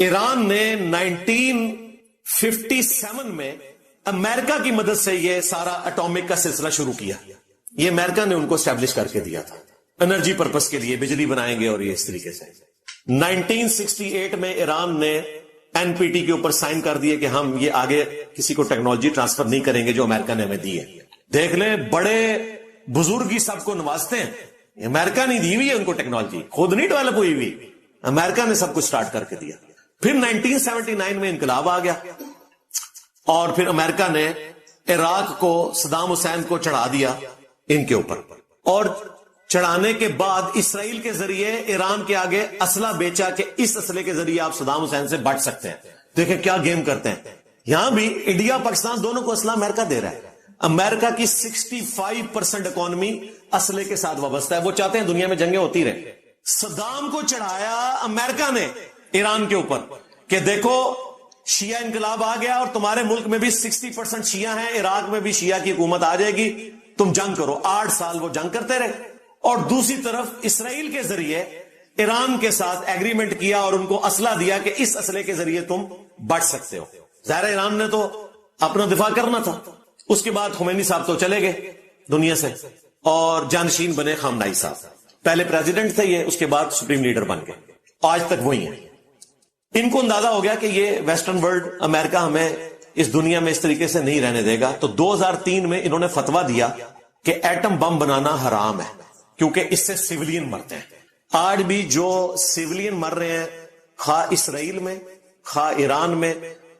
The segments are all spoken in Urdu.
ایران نے 1957 میں امریکہ کی مدد سے یہ سارا اٹامک کا سلسلہ شروع کیا. یہ امریکہ نے ان کو اسٹیبلش کر کے دیا تھا انرجی پرپس کے لیے, بجلی بنائیں گے اور یہ اس طریقے سے. 1968 میں ایران نے NPT کے اوپر سائن کر دیے کہ ہم یہ آگے کسی کو ٹیکنالوجی ٹرانسفر نہیں کریں گے جو امریکہ نے ہمیں دی ہے. دیکھ لیں, بڑے بزرگ سب کو نوازتے ہیں. امریکہ نہیں دی ہوئی ہے ان کو ٹیکنالوجی, خود نہیں ڈیولپ ہوئی ہوئی, امریکہ نے سب کچھ سٹارٹ کر کے دیا. پھر 1979 میں انقلاب آ گیا اور پھر امریکہ نے عراق کو صدام حسین کو چڑھا دیا ان کے اوپر, اور چڑھانے کے بعد اسرائیل کے ذریعے ایران کے آگے اسلحہ بیچا کہ اس اسلحے کے ذریعے آپ صدام حسین سے بچ سکتے ہیں. دیکھیں کیا گیم کرتے ہیں. یہاں بھی انڈیا پاکستان دونوں کو اسلحہ امریکہ دے رہا ہے. امریکہ کی 65% اکانومی اسلحے کے ساتھ وابستہ ہے. وہ چاہتے ہیں دنیا میں جنگیں ہوتی رہیں. صدام کو چڑھایا امریکہ نے ایران کے اوپر کہ دیکھو شیعہ انقلاب آ گیا اور تمہارے ملک میں بھی 60% شیعہ ہیں, عراق میں بھی شیعہ کی حکومت آ جائے گی, تم جنگ کرو. 8 سال وہ جنگ کرتے رہے. اور دوسری طرف اسرائیل کے ذریعے ایران کے ساتھ ایگریمنٹ کیا اور ان کو اسلحہ دیا کہ اس اسلحے کے ذریعے تم بچ سکتے ہو. ظاہر ایران نے تو اپنا دفاع کرنا تھا. اس کے بعد خمینی صاحب تو چلے گئے دنیا سے اور جانشین بنے خامنائی صاحب. پہلے پریزیڈنٹ تھے یہ, اس کے بعد سپریم لیڈر بن گئے, آج تک وہی ہیں. ان کو اندازہ ہو گیا کہ یہ ویسٹرن ورلڈ امریکہ ہمیں اس دنیا میں اس طریقے سے نہیں رہنے دے گا. تو 2003 میں انہوں نے فتویٰ دیا کہ ایٹم بم بنانا حرام ہے کیونکہ اس سے سیولین مرتے ہیں. آج بھی جو سیولین مر رہے ہیں خواہ اسرائیل میں, خواہ ایران میں,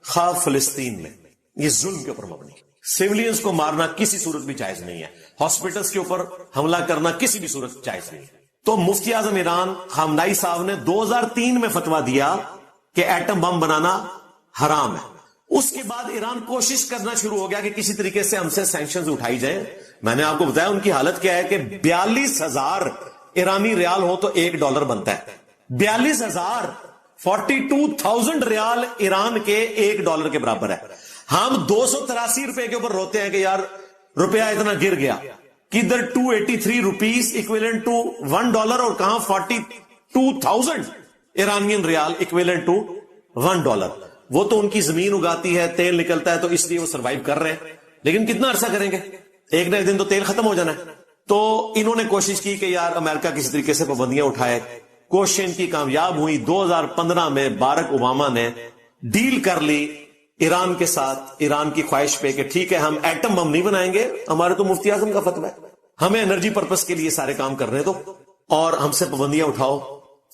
خواہ فلسطین میں, یہ ظلم کے اوپر مبنی. سیولینز کو مارنا کسی صورت بھی جائز نہیں ہے. ہاسپٹلز کے اوپر حملہ کرنا کسی بھی صورت جائز نہیں ہے. تو مفتی اعظم ایران خامنائی صاحب نے 2003 میں فتویٰ دیا کہ ایٹم بم بنانا حرام ہے. اس کے بعد ایران کوشش کرنا شروع ہو گیا کہ کسی طریقے سے ہم سے سینکشنز اٹھائی جائیں. میں نے آپ کو بتایا ان کی حالت کیا ہے کہ 42,000 ایرانی ریال ہو تو $1 بنتا ہے. 42,000 42,000 ریال ایران کے $1 کے برابر ہے. ہم 283 روپے کے اوپر روتے ہیں کہ یار روپیہ اتنا گر گیا. کدھر 283 روپیز اکویلنٹ ٹو $1 اور کہاں 42,000 ایرانین ریال اکویلنٹ ٹو $1. وہ تو ان کی زمین اگاتی ہے, تیل نکلتا ہے, تو اس لیے وہ سروائیو کر رہے ہیں. لیکن کتنا عرصہ کریں گے, ایک نہ ایک دن تو تیل ختم ہو جانا ہے. تو انہوں نے کوشش کی کہ یار امریکہ کسی طریقے سے پابندیاں اٹھائے. کوشش ان کی کامیاب ہوئی. 2015 میں بارک اوباما نے ڈیل کر لی ایران کے ساتھ, ایران کی خواہش پہ کہ ٹھیک ہے ہم ایٹم بم نہیں بنائیں گے, ہمارے تو مفتی اعظم کا فتویٰ ہے, ہمیں انرجی پرپس کے لیے سارے کام کرنے دو اور ہم سے پابندیاں اٹھاؤ.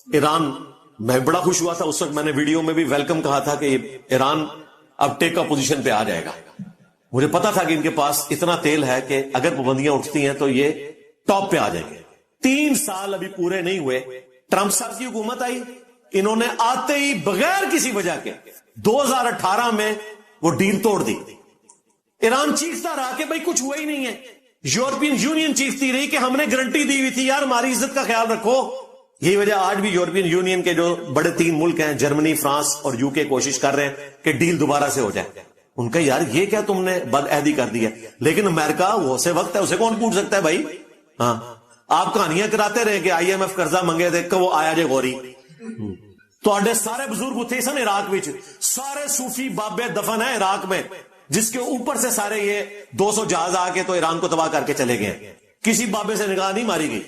ایران, میں بڑا خوش ہوا تھا اس وقت, میں نے ویڈیو میں بھی ویلکم کہا تھا کہ ایران اب ٹیک اپ پوزیشن پہ آ جائے گا. مجھے پتا تھا کہ ان کے پاس اتنا تیل ہے کہ اگر پابندیاں اٹھتی ہیں تو یہ ٹاپ پہ آ جائیں گے. 3 سال ابھی پورے نہیں ہوئے, ٹرمپ صاحب کی حکومت آئی. انہوں نے آتے ہی بغیر کسی وجہ کے 2018 میں وہ ڈیل توڑ دی. ایران چیختا رہا کہ بھائی کچھ ہوا ہی نہیں ہے. یورپین یونین چیختی رہی کہ ہم نے گارنٹی دی ہوئی تھی یار ہماری عزت کا خیال رکھو. یہی وجہ آج بھی یورپین یونین کے جو بڑے 3 ملک ہیں, جرمنی, فرانس اور UK, کوشش کر رہے ہیں کہ ڈیل دوبارہ سے ہو جائے. ان کا یار یہ کیا تم نے بدعہدی کر دی ہے. لیکن امریکہ وہ سے وقت ہے, اسے کون پوچھ سکتا ہے بھائی. ہاں, آپ کہانیاں کراتے رہے کہ IMF قرضہ منگے دیکھ کر وہ آیا جے غوری. تو سارے بزرگ اتھے سن عراق وچ, سارے صوفی بابے دفن ہیں عراق میں, جس کے اوپر سے سارے یہ 200 جہاز آ کے تو ایران کو تباہ کر کے چلے گئے. کسی بابے سے نگاہ نہیں ماری گئی.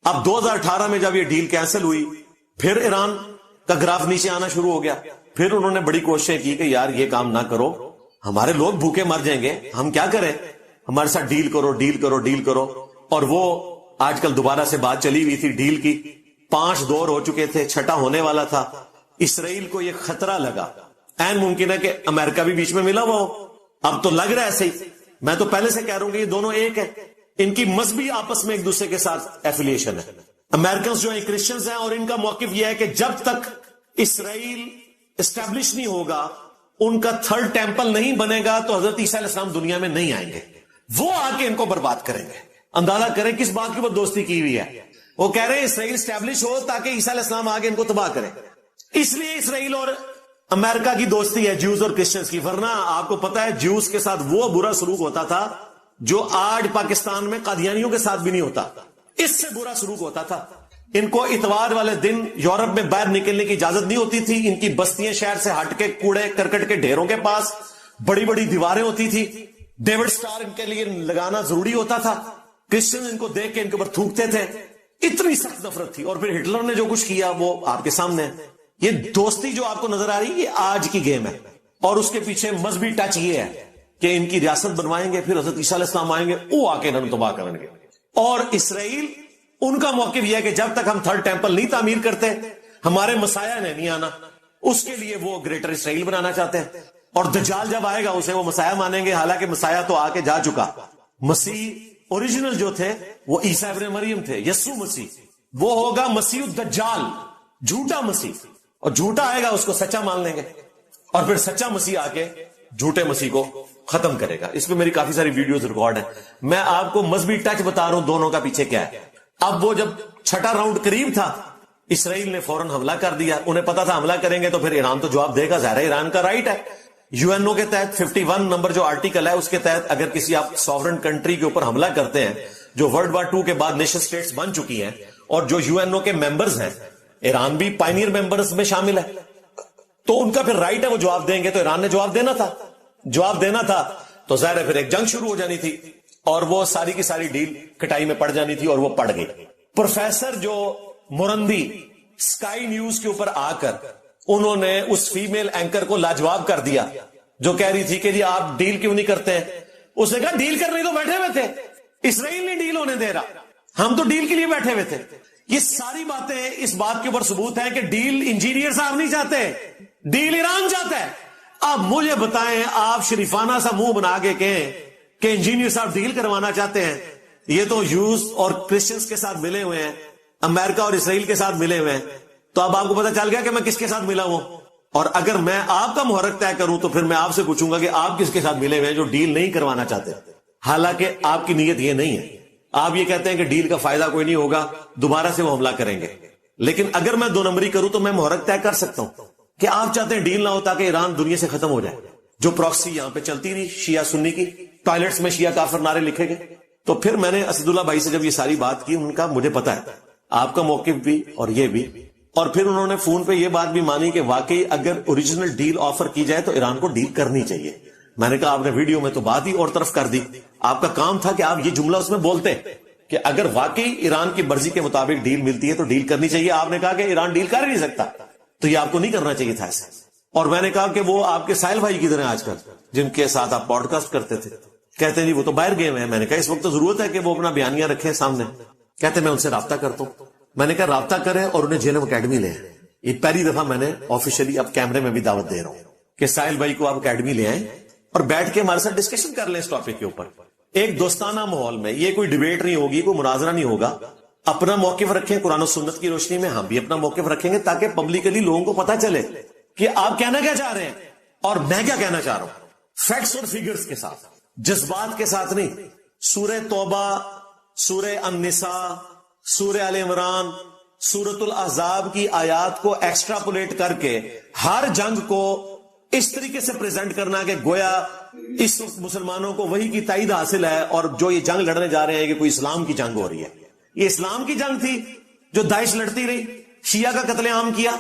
اب 2018 میں جب یہ ڈیل کینسل ہوئی, پھر ایران کا گراف نیچے آنا شروع ہو گیا. پھر انہوں نے بڑی کوششیں کی کہ یار یہ کام نہ کرو, ہمارے لوگ بھوکے مر جائیں گے, ہم کیا کریں, ہمارے ساتھ ڈیل کرو, ڈیل کرو, ڈیل کرو. اور وہ آج کل دوبارہ سے بات چلی ہوئی تھی ڈیل کی. 5 دور ہو چکے تھے, 6واں ہونے والا تھا. اسرائیل کو یہ خطرہ لگا, این ممکن ہے کہ امریکہ بھی بیچ میں ملا ہوا ہو. اب تو لگ رہا ہے ایسے ہی. میں تو پہلے سے کہہ رہا ہوں کہ یہ دونوں ایک ہے, ان کی مذہبی آپس میں ایک دوسرے کے ساتھ ایفیلیشن ہے. امریکنز جو ہیں کرسچنز ہیں, اور ان کا موقف یہ ہے کہ جب تک اسرائیل اسٹیبلش نہیں ہوگا, ان کا 3rd ٹیمپل نہیں بنے گا, تو حضرت عیسیٰ علیہ السلام دنیا میں نہیں آئیں گے. وہ آ کے ان کو برباد کریں گے. اندازہ کریں کس بات کے اوپر دوستی کی ہوئی ہے. وہ کہہ رہے ہیں اسرائیل اسٹیبلش ہو تاکہ عیسیٰ علیہ السلام آگے ان کو تباہ کریں. اس لیے اسرائیل اور امریکہ کی دوستی ہے جیوز اور کرسچنز کی. ورنہ آپ کو پتا ہے جیوز کے ساتھ وہ برا سلوک ہوتا تھا جو آج پاکستان میں قادیانیوں کے ساتھ بھی نہیں ہوتا. اس سے برا سلوک ہوتا تھا. ان کو اتوار والے دن یورپ میں باہر نکلنے کی اجازت نہیں ہوتی تھی. ان کی بستیاں شہر سے ہٹ کے کوڑے کرکٹ کے ڈھیروں کے پاس بڑی بڑی دیواریں ہوتی تھی. ڈیوڈ سٹار ان کے لیے لگانا ضروری ہوتا تھا. کرسچن ان کو دیکھ کے ان کے اوپر تھوکتے تھے. اتنی سخت نفرت تھی. اور پھر ہٹلر نے جو کچھ کیا وہ آپ کے سامنے ہے. یہ دوستی جو آپ کو نظر آ رہی ہے یہ آج کی گیم ہے, اور اس کے پیچھے مذہبی ٹچ یہ ہے کہ ان کی ریاست بنوائیں گے, پھر حضرت عیسیٰ علیہ السلام آئیں گے, وہ آ کے انہوں نے تباہ کریں گے. اور اسرائیل ان کا موقف یہ ہے کہ جب تک ہم تھرڈ ٹیمپل نہیں تعمیر کرتے ہمارے مسیح نے نہیں آنا. اس کے لیے وہ گریٹر اسرائیل بنانا چاہتے ہیں. اور دجال جب آئے گا اسے وہ مسیح مانیں گے, حالانکہ مسیح تو آ کے جا چکا. مسیح اوریجنل جو تھے وہ عیسیٰ ابن مریم تھے, یسوع مسیح. وہ ہوگا مسیح الدجال, جھوٹا مسیح, اور جھوٹا آئے گا اس کو سچا مان لیں گے, اور پھر سچا مسیح آ کے جھوٹے مسیح کو ختم کرے گا. اس پہ میری کافی ساری ویڈیوز ریکارڈ ہیں. میں آپ کو مذہبی ٹچ بتا رہا ہوں دونوں کا پیچھے کیا ہے. اب وہ جب چھٹا راؤنڈ قریب تھا اسرائیل نے فوراً حملہ کر دیا. انہیں پتا تھا حملہ کریں گے تو پھر ایران تو جواب دے گا, ظاہر ہے ایران کا رائٹ ہے. یو این او کے تحت 51 نمبر جو آرٹیکل ہے اس کے تحت اگر کسی آپ سوورن کنٹری کے اوپر حملہ کرتے ہیں جو ورلڈ وار 2 کے بعد نیشن سٹیٹس بن چکی ہیں اور جو یو این او کے ممبرز ہیں, ایران بھی پائنیئر ممبرز میں شامل ہے, تو ان کا پھر رائٹ ہے وہ جواب دیں گے. تو ایران نے جواب دینا تھا تو ظاہر ہے پھر ایک جنگ شروع ہو جانی تھی اور وہ ساری کی ساری ڈیل کٹائی میں پڑ جانی تھی, اور وہ پڑ گئی. پروفیسر جو مرندی سکائی نیوز کے اوپر آ کر انہوں نے اس فیمیل اینکر کو لاجواب کر دیا جو کہہ رہی تھی کہ جی آپ ڈیل کیوں نہیں کرتے ہیں. اس نے کہا ڈیل کرنے تو بیٹھے ہوئے تھے, اسرائیل نہیں ڈیل ہونے دے رہا, ہم تو ڈیل کے لیے بیٹھے ہوئے تھے. یہ ساری باتیں اس بات کے اوپر ثبوت ہیں کہ ڈیل انجینئر صاحب نہیں چاہتے, ڈیل ایران چاہتا ہے. اب مجھے بتائیں, آپ شریفانہ سا منہ بنا کے کہیں کہ انجینئر صاحب ڈیل کروانا چاہتے ہیں. یہ تو یوز اور کرسچنز کے ساتھ ملے ہوئے ہیں, امریکہ اور اسرائیل کے ساتھ ملے ہوئے ہیں. تو اب آپ کو پتا چل گیا کہ میں کس کے ساتھ ملا ہوں. اور اگر میں آپ کا محرک طے کروں تو پھر میں آپ سے پوچھوں گا کہ آپ کس کے ساتھ ملے ہوئے ہیں جو ڈیل نہیں کروانا چاہتے. حالانکہ آپ کی نیت یہ نہیں ہے. آپ یہ کہتے ہیں کہ ڈیل کا فائدہ کوئی نہیں ہوگا, دوبارہ سے وہ حملہ کریں گے. لیکن اگر میں 2 نمبری کروں تو میں محرک طے کر سکتا ہوں کہ آپ چاہتے ہیں ڈیل نہ ہو تاکہ ایران دنیا سے ختم ہو جائے. جو پراکسی یہاں پہ چلتی رہی شیعہ سنی کی, ٹوائلٹس میں شیعہ کافر نعرے لکھے گئے. تو پھر میں نے اسد اللہ بھائی سے جب یہ ساری بات کی, ان کا مجھے پتا ہے آپ کا موقف بھی اور یہ بھی, اور پھر انہوں نے فون پہ یہ بات بھی مانی کہ واقعی اگر اوریجنل ڈیل آفر کی جائے تو ایران کو ڈیل کرنی چاہیے. میں نے کہا آپ نے ویڈیو میں تو بات ہی اور طرف کر دی, آپ کا کام تھا کہ آپ یہ جملہ اس میں بولتے کہ اگر واقعی ایران کی مرضی کے مطابق ڈیل ملتی ہے تو ڈیل کرنی چاہیے. آپ نے کہا کہ ایران ڈیل کر ہی نہیں سکتا, تو یہ آپ کو نہیں کرنا چاہیے تھا ایسا. اور میں نے کہا کہ وہ آپ کے ساحل بھائی کی طرح آج کل جن کے ساتھ آپ پوڈ کاسٹ کرتے تھے, کہتے ہیں جی وہ تو باہر گئے ہوئے ہیں. میں نے کہا اس وقت تو ضرورت ہے کہ وہ اپنا بیانیہ رکھیں سامنے. کہتے میں ان سے رابطہ کرتا ہوں. میں نے کہا رابطہ کریں اور انہیں جیلم اکیڈمی لے آئیں. یہ پہلی دفعہ میں نے آفیشلی اب کیمرے میں بھی دعوت دے رہا ہوں کہ ساحل بھائی کو آپ اکیڈمی لے آئیں اور بیٹھ کے ہمارے ساتھ ڈسکشن کر لیں اس ٹاپک کے اوپر ایک دوستانہ ماحول میں. یہ کوئی ڈیبیٹ نہیں ہوگی, کوئی مناظرہ نہیں ہوگا. اپنا موقف رکھیں قرآن و سنت کی روشنی میں, ہم بھی اپنا موقف رکھیں گے تاکہ پبلکلی لوگوں کو پتا چلے کہ آپ کہنا کیا چاہ رہے ہیں اور میں کیا کہنا چاہ رہا ہوں, فیکٹس اور فیگرز کے ساتھ, جذبات کے ساتھ نہیں. سورہ توبہ, سورہ النساء, سورہ آل عمران, سورۃ الاحزاب کی آیات کو ایکسٹراپولیٹ کر کے ہر جنگ کو اس طریقے سے پریزنٹ کرنا کہ گویا اس مسلمانوں کو وہی کی تائید حاصل ہے اور جو یہ جنگ لڑنے جا رہے ہیں کہ کوئی اسلام کی جنگ ہو رہی ہے. یہ اسلام کی جنگ تھی جو داعش لڑتی رہی, شیعہ کا قتل عام کیا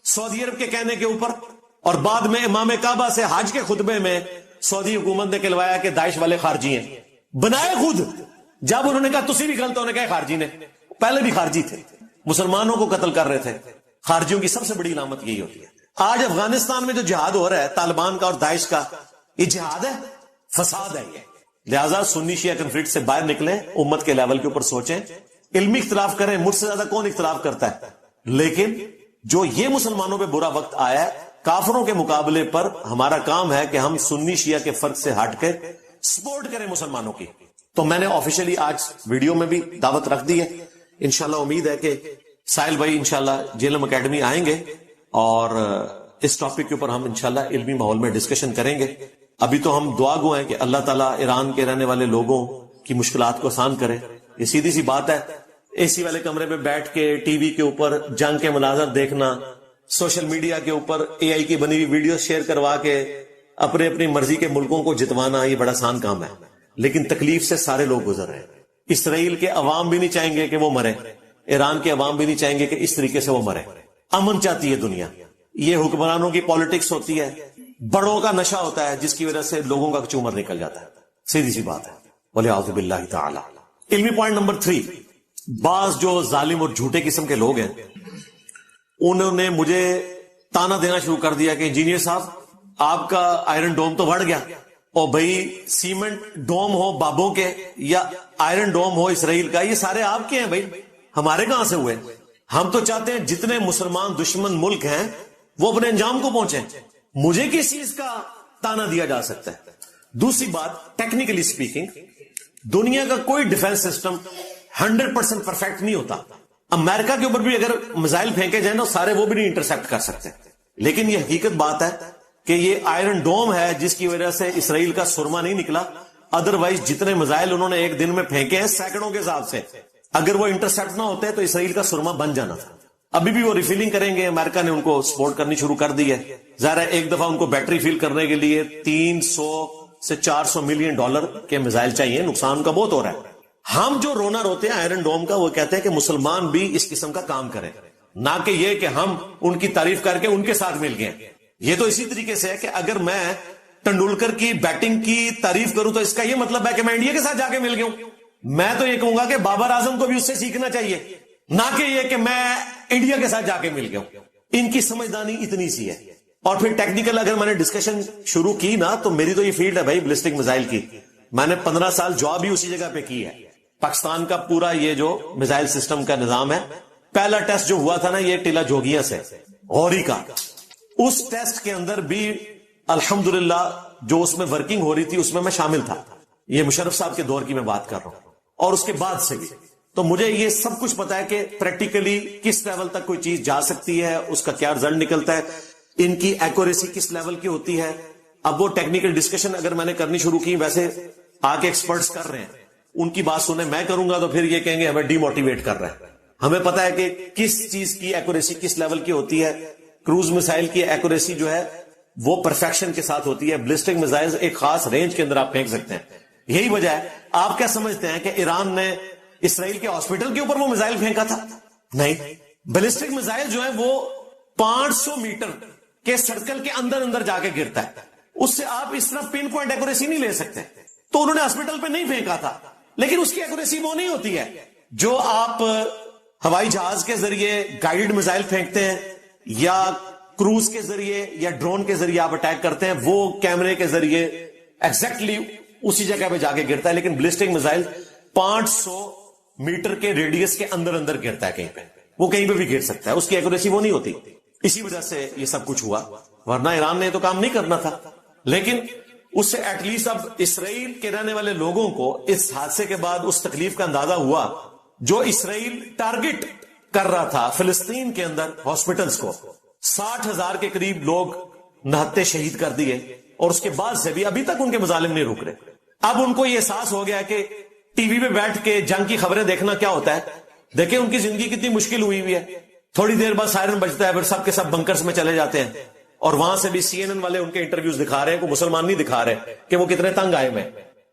سعودی عرب کے کہنے کے اوپر, اور بعد میں امام کعبہ سے حج کے خطبے میں سعودی حکومت نے کہلوایا کہ داعش والے خارجی ہیں, بنائے خود. جب انہوں نے کہا تسی بھی غلط, انہوں نے کہا خارجی نے, پہلے بھی خارجی تھے, مسلمانوں کو قتل کر رہے تھے. خارجیوں کی سب سے بڑی علامت یہی ہوتی ہے. آج افغانستان میں جو جہاد ہو رہا ہے طالبان کا اور داعش کا, یہ جہاد ہے, فساد ہے یہ. لہٰذا سنی شیعہ کنفلکٹ سے باہر نکلیں, امت کے لیول کے اوپر سوچیں, علمی اختلاف کریں. مجھ سے زیادہ کون اختلاف کرتا ہے, لیکن جو یہ مسلمانوں پہ برا وقت آیا ہے کافروں کے مقابلے پر ہمارا کام ہے کہ ہم سنی شیعہ کے فرق سے ہٹ کے سپورٹ کریں مسلمانوں کی. تو میں نے آفیشلی آج ویڈیو میں بھی دعوت رکھ دی ہے. انشاءاللہ امید ہے کہ ساحل بھائی انشاءاللہ جیلم اکیڈمی آئیں گے اور اس ٹاپک کے اوپر ہم انشاءاللہ علمی ماحول میں ڈسکشن کریں گے. ابھی تو ہم دعا گو ہیں کہ اللہ تعالیٰ ایران کے رہنے والے لوگوں کی مشکلات کو آسان کرے. یہ سیدھی سی بات ہے, اے سی والے کمرے میں بیٹھ کے ٹی وی کے اوپر جنگ کے مناظر دیکھنا, سوشل میڈیا کے اوپر اے آئی کی بنی ہوئی ویڈیو شیئر کروا کے اپنی مرضی کے ملکوں کو جتوانا, یہ بڑا آسان کام ہے. لیکن تکلیف سے سارے لوگ گزر رہے ہیں. اسرائیل کے عوام بھی نہیں چاہیں گے کہ وہ مرے, ایران کے عوام بھی نہیں چاہیں گے کہ اس طریقے سے وہ مرے. امن چاہتی ہے دنیا. یہ حکمرانوں کی پالیٹکس ہوتی ہے, بڑوں کا نشہ ہوتا ہے جس کی وجہ سے لوگوں کا چومر نکل جاتا ہے. سیدھی سی بات ہے. وَلِعَوْذُ بِاللَّهِ تَعَالَى. علمی پوائنٹ نمبر 3, بعض جو ظالم اور جھوٹے قسم کے لوگ ہیں انہوں نے مجھے تانا دینا شروع کر دیا کہ انجینئر صاحب آپ کا آئرن ڈوم تو بڑھ گیا, اور بھائی سیمنٹ ڈوم ہو بابوں کے یا آئرن ڈوم ہو اسرائیل کا, یہ سارے آپ کے ہیں بھائی, ہمارے کہاں سے ہوئے؟ ہم تو چاہتے ہیں جتنے مسلمان دشمن ملک ہیں وہ اپنے انجام کو پہنچیں. مجھے کس چیز کا تانا دیا جا سکتا ہے؟ دوسری بات, ٹیکنیکلی سپیکنگ دنیا کا کوئی ڈیفنس سسٹم 100% پرفیکٹ نہیں ہوتا. امریکہ کے اوپر بھی اگر میزائل پھینکے جائیں نا سارے وہ بھی نہیں انٹرسپٹ کر سکتے. لیکن یہ حقیقت بات ہے کہ یہ آئرن ڈوم ہے جس کی وجہ سے اسرائیل کا سرما نہیں نکلا. ادروائز جتنے میزائل انہوں نے ایک دن میں پھینکے ہیں سینکڑوں کے حساب سے, اگر وہ انٹرسپٹ نہ ہوتے تو اسرائیل کا سرما بن جانا تھا. ابھی بھی وہ ریفیلنگ کریں گے. امریکہ نے ان کو سپورٹ کرنی شروع کر دی ہے. ظاہر ہے ایک دفعہ ان کو بیٹری فل کرنے کے لیے 300 سے 400 ملین ڈالر کے میزائل چاہیے. نقصان کا بہت ہو رہا ہے. ہم جو رونا روتے ہیں آئرن ڈوم کا, وہ کہتے ہیں کہ مسلمان بھی اس قسم کا کام کریں, نہ کہ یہ کہ ہم ان کی تعریف کر کے ان کے ساتھ مل گئے. یہ تو اسی طریقے سے ہے کہ اگر میں ٹنڈولکر کی بیٹنگ کی تعریف کروں تو اس کا یہ مطلب ہے کہ میں انڈیا کے ساتھ جا کے مل گیا ہوں. میں تو یہ کہوں گا کہ بابر اعظم کو بھی اس سے سیکھنا چاہیے, نہ کہ یہ کہ میں انڈیا کے ساتھ جا کے مل گیا ہوں. ان کی سمجھدانی اتنی سی ہے. اور پھر ٹیکنیکل اگر میں نے ڈسکشن شروع کی نا, تو میری تو یہ فیلڈ ہے بھائی بلسٹک میزائل کی. میں نے 15 سال جاب بھی اسی جگہ پہ کی ہے. پاکستان کا پورا یہ جو میزائل سسٹم کا نظام ہے, پہلا ٹیسٹ جو ہوا تھا نا یہ ٹیلا جوگیاں سے غوری کا, اس ٹیسٹ کے اندر بھی الحمدللہ جو اس میں ورکنگ ہو رہی تھی اس میں میں شامل تھا. یہ مشرف صاحب کے دور کی میں بات کر رہا ہوں, اور اس کے بعد سے بھی. تو مجھے یہ سب کچھ پتا ہے کہ پریکٹیکلی کس لیول تک کوئی چیز جا سکتی ہے, اس کا کیا رزلٹ نکلتا ہے, ان کی ایکوریسی کس لیول کی ہوتی ہے. اب وہ ٹیکنیکل ڈسکشن اگر میں نے کرنی شروع کی, ویسے آگے ایکسپرٹس کر رہے ہیں, ان کی بات سنیں, میں کروں گا تو پھر یہ کہیں گے ہمیں ڈی موٹیویٹ کر رہا ہے. ہمیں پتا ہے کہ کس چیز کی ایکوریسی کس لیول کی ہوتی ہے. کروز میزائل کی ایکوریسی جو ہے وہ پرفیکشن کے ساتھ ہوتی ہے. بلسٹک میزائل ایک خاص رینج کے اندر آپ پھینک سکتے ہیں. یہی وجہ ہے. آپ کیا سمجھتے ہیں کہ ایران نے اسرائیل کے ہاسپٹل کے اوپر وہ میزائل پھینکا تھا؟ نہیں. بلسٹک میزائل جو ہے وہ 500 میٹر کے سرکل کے اندر اندر جا کے گرتا ہے. اس سے آپ اس طرح پن پوائنٹ ایکوریسی نہیں لے سکتے. تو انہوں نے ہاسپٹل پہ نہیں پھینکا تھا, لیکن اس کی ایکوریسی وہ نہیں ہوتی ہے جو آپ ہوائی جہاز کے ذریعے گائیڈڈ میزائل پھینکتے ہیں یا کروز کے ذریعے یا ڈرون کے ذریعے آپ اٹیک کرتے ہیں. وہ کیمرے کے ذریعے ایگزیکٹلی اسی جگہ پہ جا کے گرتا ہے. لیکن بلسٹک میزائل 500 میٹر کے ریڈیس کے اندر اندر گرتا ہے کہیں پہ, وہ کہیں پہ بھی گر سکتا ہے. اس کی ایکوریسی وہ نہیں ہوتی. اسی وجہ سے یہ سب کچھ ہوا, ورنہ ایران نے تو کام نہیں کرنا تھا. لیکن اس سے ایٹ لیسٹ اب اسرائیل کے رہنے والے لوگوں کو اس حادثے کے بعد اس تکلیف کا اندازہ ہوا جو اسرائیل ٹارگٹ کر رہا تھا فلسطین کے اندر ہاسپٹلز کو. 60,000 کے قریب لوگ نہتے شہید کر دیے, اور اس کے بعد سے بھی ابھی تک ان کے مظالم نہیں رک رہے. اب ان کو یہ احساس ہو گیا کہ ٹی وی پہ بیٹھ کے جنگ کی خبریں دیکھنا کیا ہوتا ہے. دیکھیں ان کی زندگی کتنی مشکل ہوئی ہے. تھوڑی دیر بعد سائرن بجتا ہے, پھر سب کے سب بنکرز میں چلے جاتے ہیں, اور وہاں سے بھی CNN والے ان کے انٹرویوز دکھا رہے ہیں, کوئی مسلمان نہیں دکھا رہے کہ وہ کتنے تنگ آئے میں.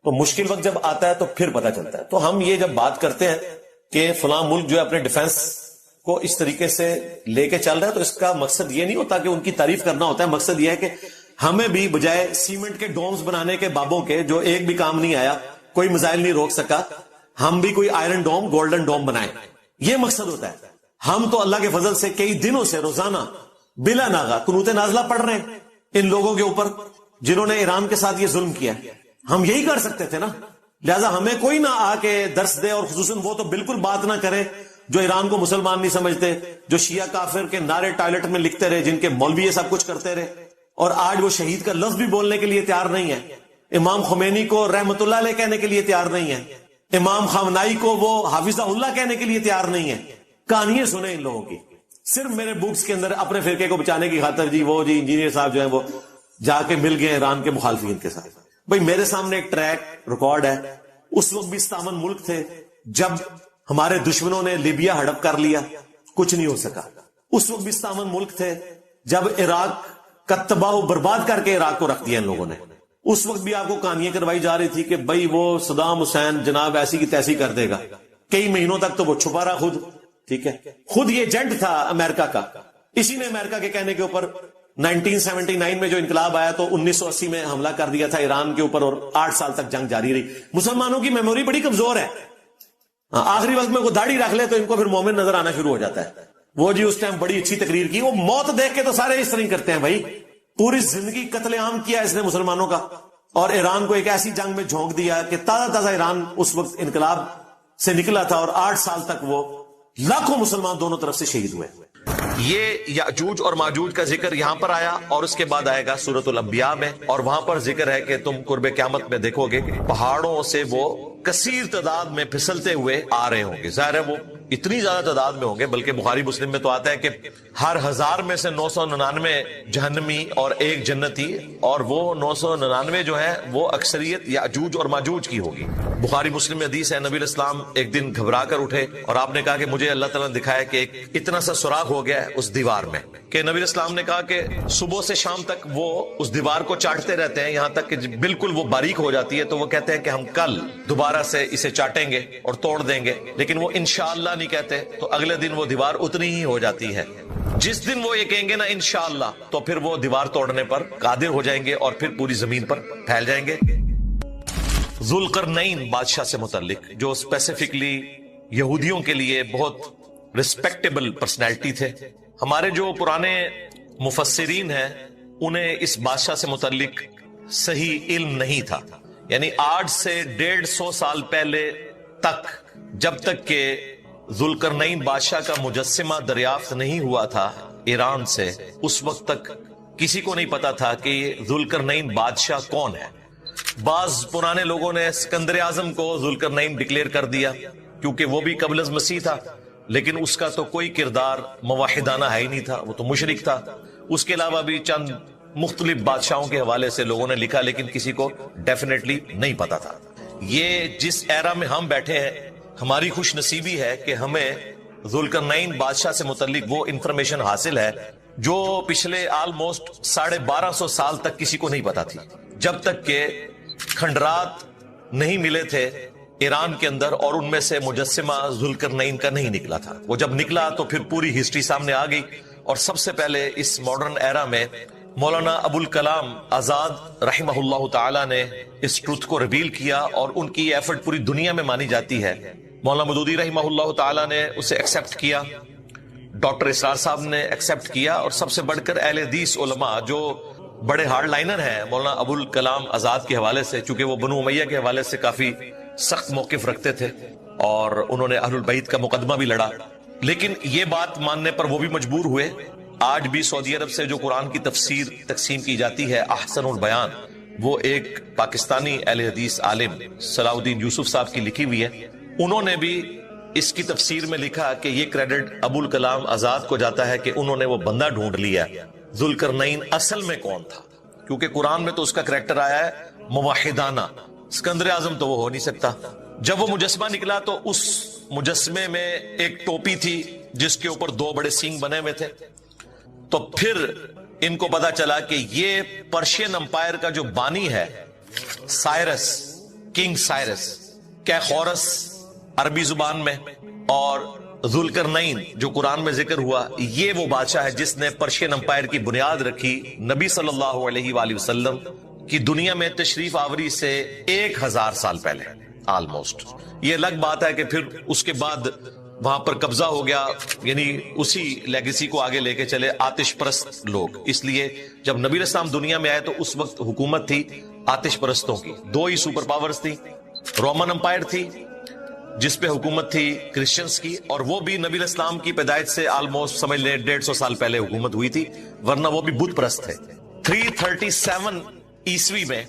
تو مشکل وقت جب آتا ہے تو پھر پتا چلتا ہے. تو ہم یہ جب بات کرتے ہیں کہ فلاں ملک جو ہے اپنے ڈیفنس کو اس طریقے سے لے کے چل رہا ہے, تو اس کا مقصد یہ نہیں ہوتا کہ ان کی تعریف کرنا ہوتا ہے. مقصد یہ ہے کہ ہمیں بھی بجائے سیمنٹ کے ڈومز بنانے کے بابوں کے جو ایک بھی کام نہیں آیا, کوئی میزائل نہیں روک سکا, ہم بھی کوئی آئرن ڈوم گولڈن ڈوم بنائیں. یہ مقصد ہوتا ہے. ہم تو اللہ کے فضل سے کئی دنوں سے روزانہ بلا ناغہ قنوت نازلہ پڑھ رہے ہیں ان لوگوں کے اوپر جنہوں نے ایران کے ساتھ یہ ظلم کیا. ہم یہی کر سکتے تھے نا, لہذا ہمیں کوئی نہ آ کے درس دے, اور خصوصاً وہ تو بالکل بات نہ کرے جو ایران کو مسلمان نہیں سمجھتے, جو شیعہ کافر کے نعرے ٹوائلٹ میں لکھتے رہے, جن کے مولوی یہ سب کچھ کرتے رہے, اور آج وہ شہید کا لفظ بھی بولنے کے لیے تیار نہیں ہے. امام خمینی کو رحمت اللہ علیہ کہنے کے لیے تیار نہیں ہے. امام خامنائی کو وہ حافظہ اللہ کہنے کے لیے تیار نہیں ہے. کہانیاں سنیں ان لوگوں کی, صرف میرے بکس کے اندر اپنے فرقے کو بچانے کی خاطر جی وہ جی انجینئر صاحب جو ہیں وہ جا کے مل گئے ایران کے مخالفین کے ساتھ. بھئی میرے سامنے ایک ٹریک ریکارڈ ہے. اس وقت بھی استامن ملک تھے جب ہمارے دشمنوں نے لیبیا ہڑپ کر لیا, کچھ نہیں ہو سکا. اس وقت بھی استامن ملک تھے جب عراق کا تباہ و برباد کر کے عراق کو رکھ دیا ان لوگوں نے. اس وقت بھی آپ کو کہانیاں کروائی جا رہی تھی کہ بھئی وہ صدام حسین جناب ایسی کی تیسی کر دے گا. کئی مہینوں تک تو وہ چھپا رہا خود ٹھیک ہے, خود یہ ایجنٹ تھا امریکہ کا. اسی نے امریکہ کے کہنے کے اوپر 1979 میں جو انقلاب آیا تو 1980 میں حملہ کر دیا تھا ایران کے اوپر, اور 8 سال تک جنگ جاری رہی. مسلمانوں کی میموری بڑی کمزور ہے. آخری وقت میں کوئی داڑھی رکھ لے تو ان کو پھر مومن نظر آنا شروع ہو جاتا ہے. وہ جی اس ٹائم بڑی اچھی تقریر کی, وہ موت دیکھ کے تو سارے اس طرح کرتے ہیں بھائی. پوری زندگی قتل عام کیا اس نے مسلمانوں کا, اور ایران کو ایک ایسی جنگ میں جھونک دیا کہ تازہ تازہ ایران اس وقت انقلاب سے نکلا تھا, اور 8 سال تک وہ لاکھوں مسلمان دونوں طرف سے شہید ہوئے. یہ یاجوج اور ماجوج کا ذکر یہاں پر آیا, اور اس کے بعد آئے گا سورۃ الانبیاء میں, اور وہاں پر ذکر ہے کہ تم قرب قیامت میں دیکھو گے پہاڑوں سے وہ کثیر تعداد میں پھسلتے ہوئے آ رہے ہوں گے. ظاہر ہے وہ اتنی زیادہ تعداد میں ہوں گے, بلکہ بخاری مسلم میں تو آتا ہے کہ ہر 1000 میں سے 999 جہنمی اور 1 جنتی, اور وہ 999 جو ہے وہ اکثریت یاجوج اور ماجوج کی ہوگی. بخاری مسلم میں حدیث ہے, نبی علیہ السلام ایک دن گھبرا کر اٹھے اور آپ نے کہا کہ مجھے اللہ تعالیٰ نے دکھایا کہ ایک اتنا سا سوراخ ہو گیا ہے اس دیوار میں, کہ نبی علیہ السلام نے کہا کہ صبح سے شام تک وہ اس دیوار کو چاٹتے رہتے ہیں یہاں تک کہ بالکل وہ باریک ہو جاتی ہے. تو وہ کہتے ہیں کہ ہم کل دوبارہ سے اسے چاٹیں گے اور توڑ دیں گے, لیکن وہ انشاءاللہ نہیں کہتے, تو اگلے دن وہ دیوار اتنی ہی ہو جاتی ہے. جس دن وہ یہ کہیں گے نا انشاءاللہ, تو پھر وہ دیوار توڑنے پر قادر ہو جائیں گے اور پھر پوری زمین پر پھیل جائیں گے. ذوالقرنین بادشاہ سے متعلق, جو اسپیسیفکلی یہودیوں کے لیے بہت رسپیکٹیبل پرسنالٹی تھے. ہمارے جو پرانے مفسرین ہیں انہیں اس بادشاہ سے متعلق صحیح علم نہیں تھا. یعنی آج سے 150 سال پہلے تک, جب تک کہ ذوالقرنین بادشاہ کا مجسمہ دریافت نہیں ہوا تھا ایران سے, اس وقت تک کسی کو نہیں پتا تھا کہ یہ ذوالقرنین بادشاہ کون ہے. بعض پرانے لوگوں نے سکندر اعظم کو ذوالقرنین ڈکلیئر کر دیا کیونکہ وہ بھی قبل از مسیح تھا, لیکن اس کا تو کوئی کردار موحدانہ ہے ہی نہیں تھا, وہ تو مشرک تھا. اس کے علاوہ بھی چند مختلف بادشاہوں کے حوالے سے لوگوں نے لکھا, لیکن کسی کو ڈیفینیٹلی نہیں پتا تھا. یہ جس ایرا میں ہم بیٹھے ہیں, ہماری خوش نصیبی ہے کہ ہمیں ذوالقرنین بادشاہ سے متعلق وہ انفارمیشن حاصل ہے جو پچھلے آلموسٹ 1250 سال تک کسی کو نہیں پتا تھی, جب تک کہ کھنڈرات نہیں ملے تھے ایران کے اندر, اور ان میں سے مجسمہ ذوالقرنین کا نہیں نکلا تھا. وہ جب نکلا تو پھر پوری ہسٹری سامنے آ گئی, اور سب سے پہلے اس ماڈرن ایرا میں مولانا ابوالکلام آزاد رحمہ اللہ تعالی نے اس ٹروتھ کو ریویل کیا, اور ان کی ایفرٹ پوری دنیا میں مانی جاتی ہے. مولانا مودودی رحمہ اللہ تعالی نے اسے ایکسپٹ کیا, ڈاکٹر اسرار صاحب نے ایکسپٹ کیا, اور سب سے بڑھ کر اہل حدیث علماء جو بڑے ہارڈ لائنر ہیں مولانا ابوالکلام آزاد کے حوالے سے, چونکہ وہ بنو امیہ کے حوالے سے کافی سخت موقف رکھتے تھے اور انہوں نے اہل البیت کا مقدمہ بھی لڑا, لیکن یہ بات ماننے پر وہ بھی مجبور ہوئے. آج بھی سعودی عرب سے جو قرآن کی تفسیر تقسیم کی جاتی ہے احسن البیان, وہ ایک پاکستانی اہل حدیث عالم صلاح الدین یوسف صاحب کی لکھی ہوئی ہے. انہوں نے بھی اس کی تفسیر میں لکھا کہ یہ کریڈٹ ابوالکلام آزاد کو جاتا ہے کہ انہوں نے وہ بندہ ڈھونڈ لیا ذوالقرنین اصل میں کون تھا, کیونکہ قرآن میں تو اس کا کریکٹر آیا ہے موحدانہ, سکندر اعظم تو وہ ہو نہیں سکتا. جب وہ مجسمہ نکلا تو اس مجسمے میں ایک ٹوپی تھی جس کے اوپر 2 بڑے سینگ بنے ہوئے تھے. تو پھر ان کو پتا چلا کہ یہ پرشین امپائر کا جو بانی ہے سائرس, کنگ سائرس, کیخورس عربی زبان میں, اور ذوالقرنین جو قرآن میں ذکر ہوا, یہ وہ بادشاہ ہے جس نے پرشین امپائر کی بنیاد رکھی نبی صلی اللہ علیہ وآلہ وسلم کی دنیا میں تشریف آوری سے 1000 سال پہلے آلموسٹ. یہ الگ بات ہے کہ پھر اس کے بعد وہاں پر قبضہ ہو گیا, یعنی اسی لیگیسی کو آگے لے کے چلے آتش پرست لوگ. اس لیے جب نبی علیہ السلام دنیا میں آئے تو اس وقت حکومت تھی آتش پرستوں کی. 2 ہی سپر پاورز تھی, رومن امپائر تھی جس پہ حکومت تھی کرسچنز کی, اور وہ بھی نبی علیہ السلام کی پیدائش سے آلموسٹ سمجھ لیں 150 سال پہلے حکومت ہوئی تھی, ورنہ وہ بھی بت پرست تھے. 337 عیسوی میں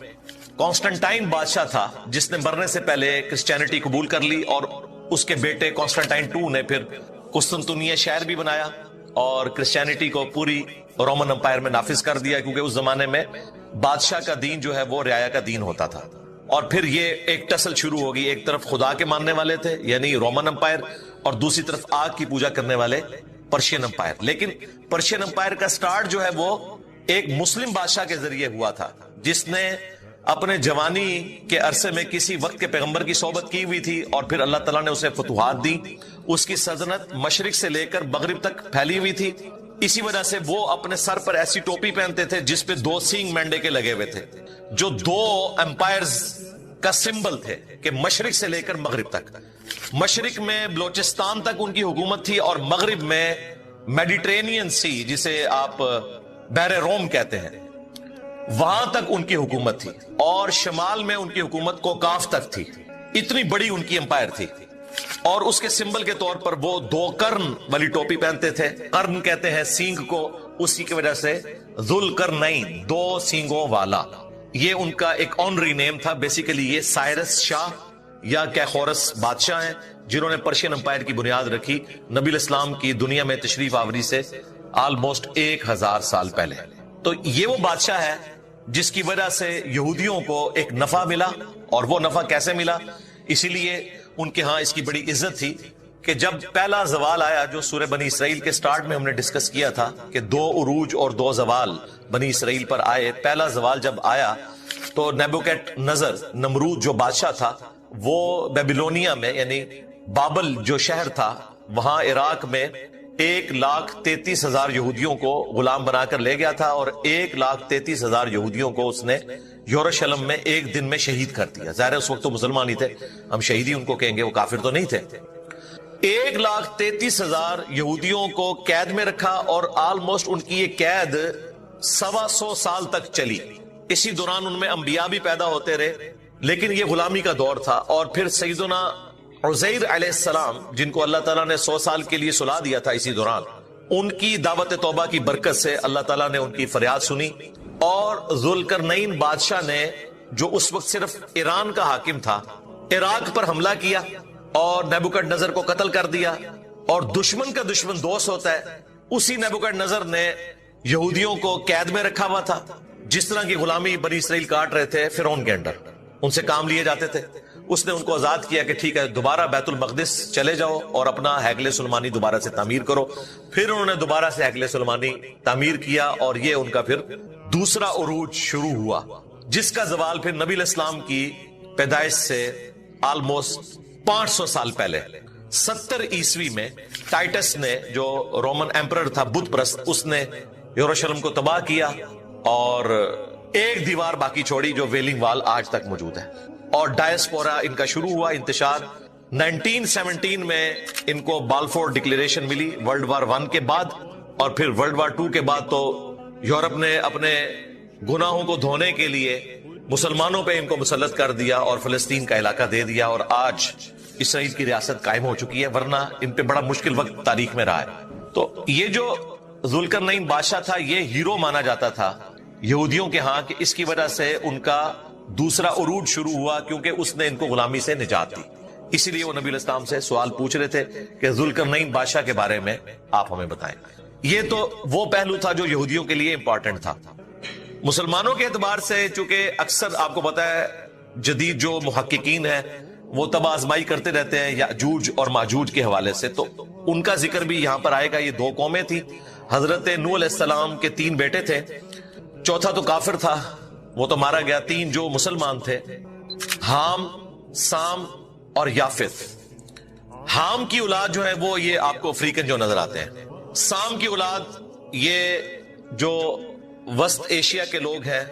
کانسٹنٹائن بادشاہ تھا جس نے مرنے سے پہلے کرسچینٹی قبول کر لی, اور اس کے بیٹے کانسٹنٹائن 2 نے پھر قسطنطنیہ شہر بھی بنایا اور کرسچینٹی کو پوری رومن امپائر میں نافذ کر دیا, کیونکہ اس زمانے میں بادشاہ کا دین جو ہے وہ رعایا کا دین ہوتا تھا. اور پھر یہ ایک ٹسل شروع ہوگی, ایک طرف خدا کے ماننے والے تھے یعنی رومن امپائر, اور دوسری طرف آگ کی پوجا کرنے والے پرشین امپائر. لیکن پرشین امپائر کا سٹارٹ جو ہے وہ ایک مسلم بادشاہ کے ذریعے ہوا تھا جس نے اپنے جوانی کے عرصے میں کسی وقت کے پیغمبر کی صحبت کی ہوئی تھی اور پھر اللہ تعالیٰ نے اسے فتوحات دی. اس کی سلطنت مشرق سے لے کر مغرب تک پھیلی ہوئی تھی. اسی وجہ سے وہ اپنے سر پر ایسی ٹوپی پہنتے تھے جس پہ 2 سینگ مینڈے کے لگے ہوئے تھے، جو 2 امپائرز کا سمبل تھے کہ مشرق سے لے کر مغرب تک. مشرق میں بلوچستان تک ان کی حکومت تھی اور مغرب میں میڈیٹرینین سی جسے آپ بحر روم کہتے ہیں وہاں تک ان کی حکومت تھی، اور شمال میں ان کی حکومت کوکاف تک تھی. اتنی بڑی ان کی امپائر تھی. اور اس کے سمبل کے طور پر وہ 2 قرن والی ٹوپی پہنتے تھے. قرن کہتے ہیں سینگ کو، اسی کی وجہ سے ذوالقرنین 2 سینگوں والا، یہ ان کا ایک آنری نیم تھا. بیسیکلی یہ سائرس شاہ یا کیخورس بادشاہ ہیں جنہوں نے پرشین امپائر کی بنیاد رکھی نبی الاسلام کی دنیا میں تشریف آوری سے آلموسٹ 1000 سال پہلے. تو یہ وہ بادشاہ ہے جس کی وجہ سے یہودیوں کو ایک نفع ملا. اور وہ نفع کیسے ملا؟ اسی لیے ان کے ہاں اس کی بڑی عزت تھی کہ جب پہلا زوال آیا جو سورہ بنی اسرائیل کے سٹارٹ میں ہم نے ڈسکس کیا تھا کہ 2 عروج اور 2 زوال بنی اسرائیل پر آئے. پہلا زوال جب آیا تو نیبوکیڈ نظر نمرود جو بادشاہ تھا وہ بیبیلونیا میں یعنی بابل جو شہر تھا وہاں عراق میں 1,33,000 یہودیوں کو غلام بنا کر لے گیا تھا، اور 1,33,000 یہودیوں کو اس نے یروشلم میں ایک دن میں شہید کر دیا. ظاہر ہے اس وقت تو مسلمان ہی تھے، ہم شہید ہی ان کو کہیں گے، وہ کافر تو نہیں تھے. 1,33,000 یہودیوں کو قید میں رکھا اور آلموسٹ ان کی یہ قید 125 سال تک چلی. اسی دوران ان میں انبیاء بھی پیدا ہوتے رہے، لیکن یہ غلامی کا دور تھا. اور پھر سیدنا عزیر علیہ السلام جن کو اللہ تعالیٰ نے 100 سال کے لیے سلا دیا تھا اسی دوران، ان کی دعوت توبہ کی برکت سے اللہ تعالیٰ نے ان کی فریاد سنی، اور ذوالقرنین بادشاہ نے جو اس وقت صرف ایران کا حاکم تھا عراق پر حملہ کیا اور نیبوکڈ نظر کو قتل کر دیا. اور دشمن کا دشمن دوست ہوتا ہے. اسی نیبوکڈ نظر نے یہودیوں کو قید میں رکھا ہوا تھا، جس طرح کی غلامی بنی اسرائیل کاٹ رہے تھے فرعون کے انڈر، ان سے کام لیے جاتے تھے. اس نے ان کو آزاد کیا کہ ٹھیک ہے دوبارہ بیت المقدس چلے جاؤ اور اپنا ہیکل سلیمانی دوبارہ سے تعمیر کرو. پھر انہوں نے دوبارہ سے ہیکل سلیمانی تعمیر کیا اور یہ ان کا پھر دوسرا عروج شروع ہوا، جس کا زوال پھر نبی الاسلام کی پیدائش سے آلموسٹ 500 سال پہلے 70 عیسوی میں ٹائٹس نے جو رومن ایمپرر تھا بت پرست، اس نے یروشلم کو تباہ کیا اور ایک دیوار باقی چھوڑی جو ویلنگ وال آج تک موجود ہے. اور ڈائسپورا ان کا شروع ہوا انتشار. 1917 میں ان کو بالفور ڈکلیریشن ملی ورلڈ وار 1 کے بعد، اور پھر ورلڈ وار 2 کے بعد تو یورپ نے اپنے گناہوں کو دھونے کے لیے مسلمانوں پہ ان کو مسلط کر دیا اور فلسطین کا علاقہ دے دیا، اور آج اسرائیل کی ریاست قائم ہو چکی ہے، ورنہ ان پہ بڑا مشکل وقت تاریخ میں رہا ہے. تو یہ جو ذوالقرنین بادشاہ تھا یہ ہیرو مانا جاتا تھا یہودیوں کے ہاں کہ اس کی وجہ سے ان کا دوسرا عروج شروع ہوا، کیونکہ اس نے ان کو غلامی سے نجات دی. اسی لیے وہ نبی الاسلام سے سوال پوچھ رہے تھے کہ ذوالقرنین بادشاہ کے بارے میں آپ ہمیں بتائیں. یہ تو وہ پہلو تھا جو یہودیوں کے لیے امپورٹنٹ تھا. مسلمانوں کے اعتبار سے چونکہ اکثر آپ کو پتا ہے جدید جو محققین ہیں وہ تباہ آزمائی کرتے رہتے ہیں یاجوج اور ماجوج کے حوالے سے، تو ان کا ذکر بھی یہاں پر آئے گا. یہ 2 قومیں تھیں. حضرت نوح علیہ السلام کے 3 بیٹے تھے، چوتھا تو کافر تھا، وہ تو مارا گیا. 3 جو مسلمان تھے، حام، سام اور یافت. حام کی اولاد جو ہے وہ یہ آپ کو افریقن جو نظر آتے ہیں. سام کی اولاد یہ جو وسط ایشیا کے لوگ ہیں،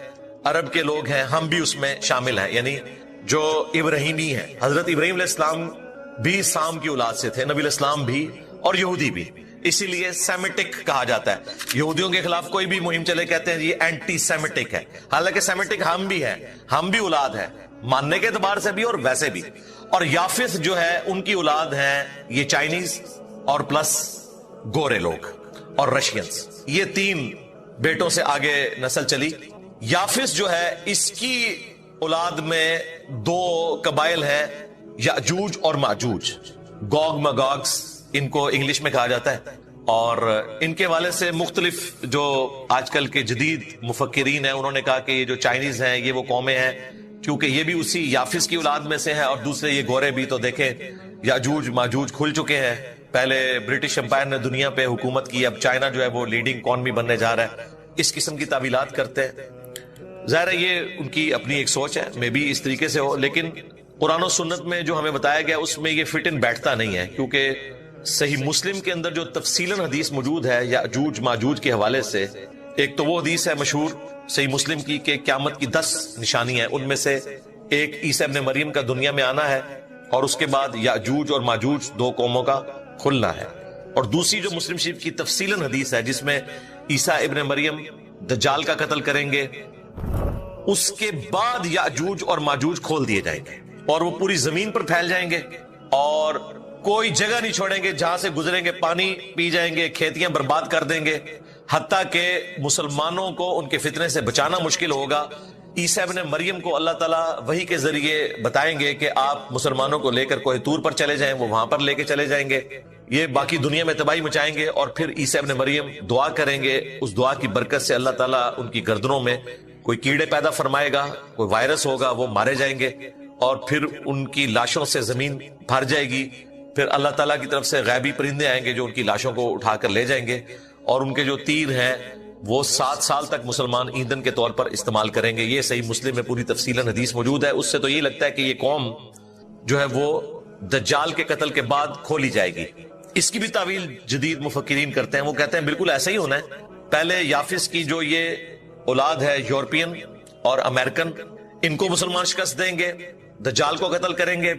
عرب کے لوگ ہیں، ہم بھی اس میں شامل ہیں، یعنی جو ابراہیمی ہیں. حضرت ابراہیم علیہ السلام بھی سام کی اولاد سے تھے، نبی الاسلام بھی اور یہودی بھی. اسی لیے سیمیٹک کہا جاتا ہے. یہودیوں کے خلاف کوئی بھی مہم چلے کہتے ہیں یہ اینٹی سیمیٹک ہے، حالانکہ سیمیٹک ہم بھی ہیں، ہم بھی اولاد ہیں ماننے کے اعتبار سے بھی اور ویسے بھی. اور یافث جو ہے ان کی اولاد ہیں یہ چائنیز اور پلس گورے لوگ اور رشینز. یہ 3 بیٹوں سے آگے نسل چلی. یافث جو ہے اس کی اولاد میں 2 قبائل ہیں، یاجوج اور ماجوج، گوگ مگوگس ان کو انگلش میں کہا جاتا ہے. اور ان کے والے سے مختلف جو آج کل کے جدید مفکرین ہیں انہوں نے کہا کہ یہ جو چائنیز ہیں یہ وہ قومیں ہیں، کیونکہ یہ بھی اسی یافث کی اولاد میں سے ہیں، اور دوسرے یہ گورے بھی. تو دیکھیں یاجوج ماجوج کھل چکے ہیں. پہلے برٹش امپائر نے دنیا پہ حکومت کی، اب چائنا جو ہے وہ لیڈنگ اکانومی بننے جا رہا ہے. اس قسم کی تعویلات کرتے ہیں. ظاہر ہے یہ ان کی اپنی ایک سوچ ہے، میں بھی اس طریقے سے ہو، لیکن قرآن و سنت میں جو ہمیں بتایا گیا اس میں یہ فٹ ان بیٹھتا نہیں ہے، کیونکہ صحیح مسلم کے اندر جو تفصیلاً حدیث موجود ہے یاجوج ماجوج کے حوالے سے، ایک تو وہ حدیث ہے مشہور صحیح مسلم کی کہ قیامت کی 10 نشانیاں ہیں، ان میں سے ایک عیسیٰ ابن مریم کا دنیا میں آنا ہے، اور اس کے بعد یاجوج اور ماجوج 2 قوموں کا کھلنا ہے، اور دوسری جو مسلم شریف کی تفصیلاً حدیث ہے جس میں عیسیٰ ابن مریم دجال کا قتل کریں گے، اس کے بعد یاجوج اور ماجوج کھول دیے جائیں گے اور وہ پوری زمین پر پھیل جائیں گے، اور کوئی جگہ نہیں چھوڑیں گے، جہاں سے گزریں گے پانی پی جائیں گے، کھیتیاں برباد کر دیں گے، حتیٰ کہ مسلمانوں کو ان کے فتنے سے بچانا مشکل ہوگا۔ عیسیٰ ابن مریم کو اللہ تعالیٰ وحی کے ذریعے بتائیں گے کہ آپ مسلمانوں کو لے کر کوہ طور پر چلے جائیں، وہ وہاں پر لے کے چلے جائیں گے، یہ باقی دنیا میں تباہی مچائیں گے، اور پھر عیسیٰ ابن مریم دعا کریں گے، اس دعا کی برکت سے اللہ تعالیٰ ان کی گردنوں میں کوئی کیڑے پیدا فرمائے گا، کوئی وائرس ہوگا، وہ مارے جائیں گے، اور پھر ان کی لاشوں سے زمین بھر جائے گی، پھر اللہ تعالیٰ کی طرف سے غیبی پرندے آئیں گے جو ان کی لاشوں کو اٹھا کر لے جائیں گے، اور ان کے جو تیر ہیں وہ 7 سال تک مسلمان ایندھن کے طور پر استعمال کریں گے۔ یہ صحیح مسلم میں پوری تفصیلاً حدیث موجود ہے۔ اس سے تو یہ لگتا ہے کہ یہ قوم جو ہے وہ دجال کے قتل کے بعد کھولی جائے گی۔ اس کی بھی تعویل جدید مفکرین کرتے ہیں، وہ کہتے ہیں بالکل ایسا ہی ہونا ہے، پہلے یافس کی جو یہ اولاد ہے یورپین اور امریکن، ان کو مسلمان شکست دیں گے، دجال کو قتل کریں گے،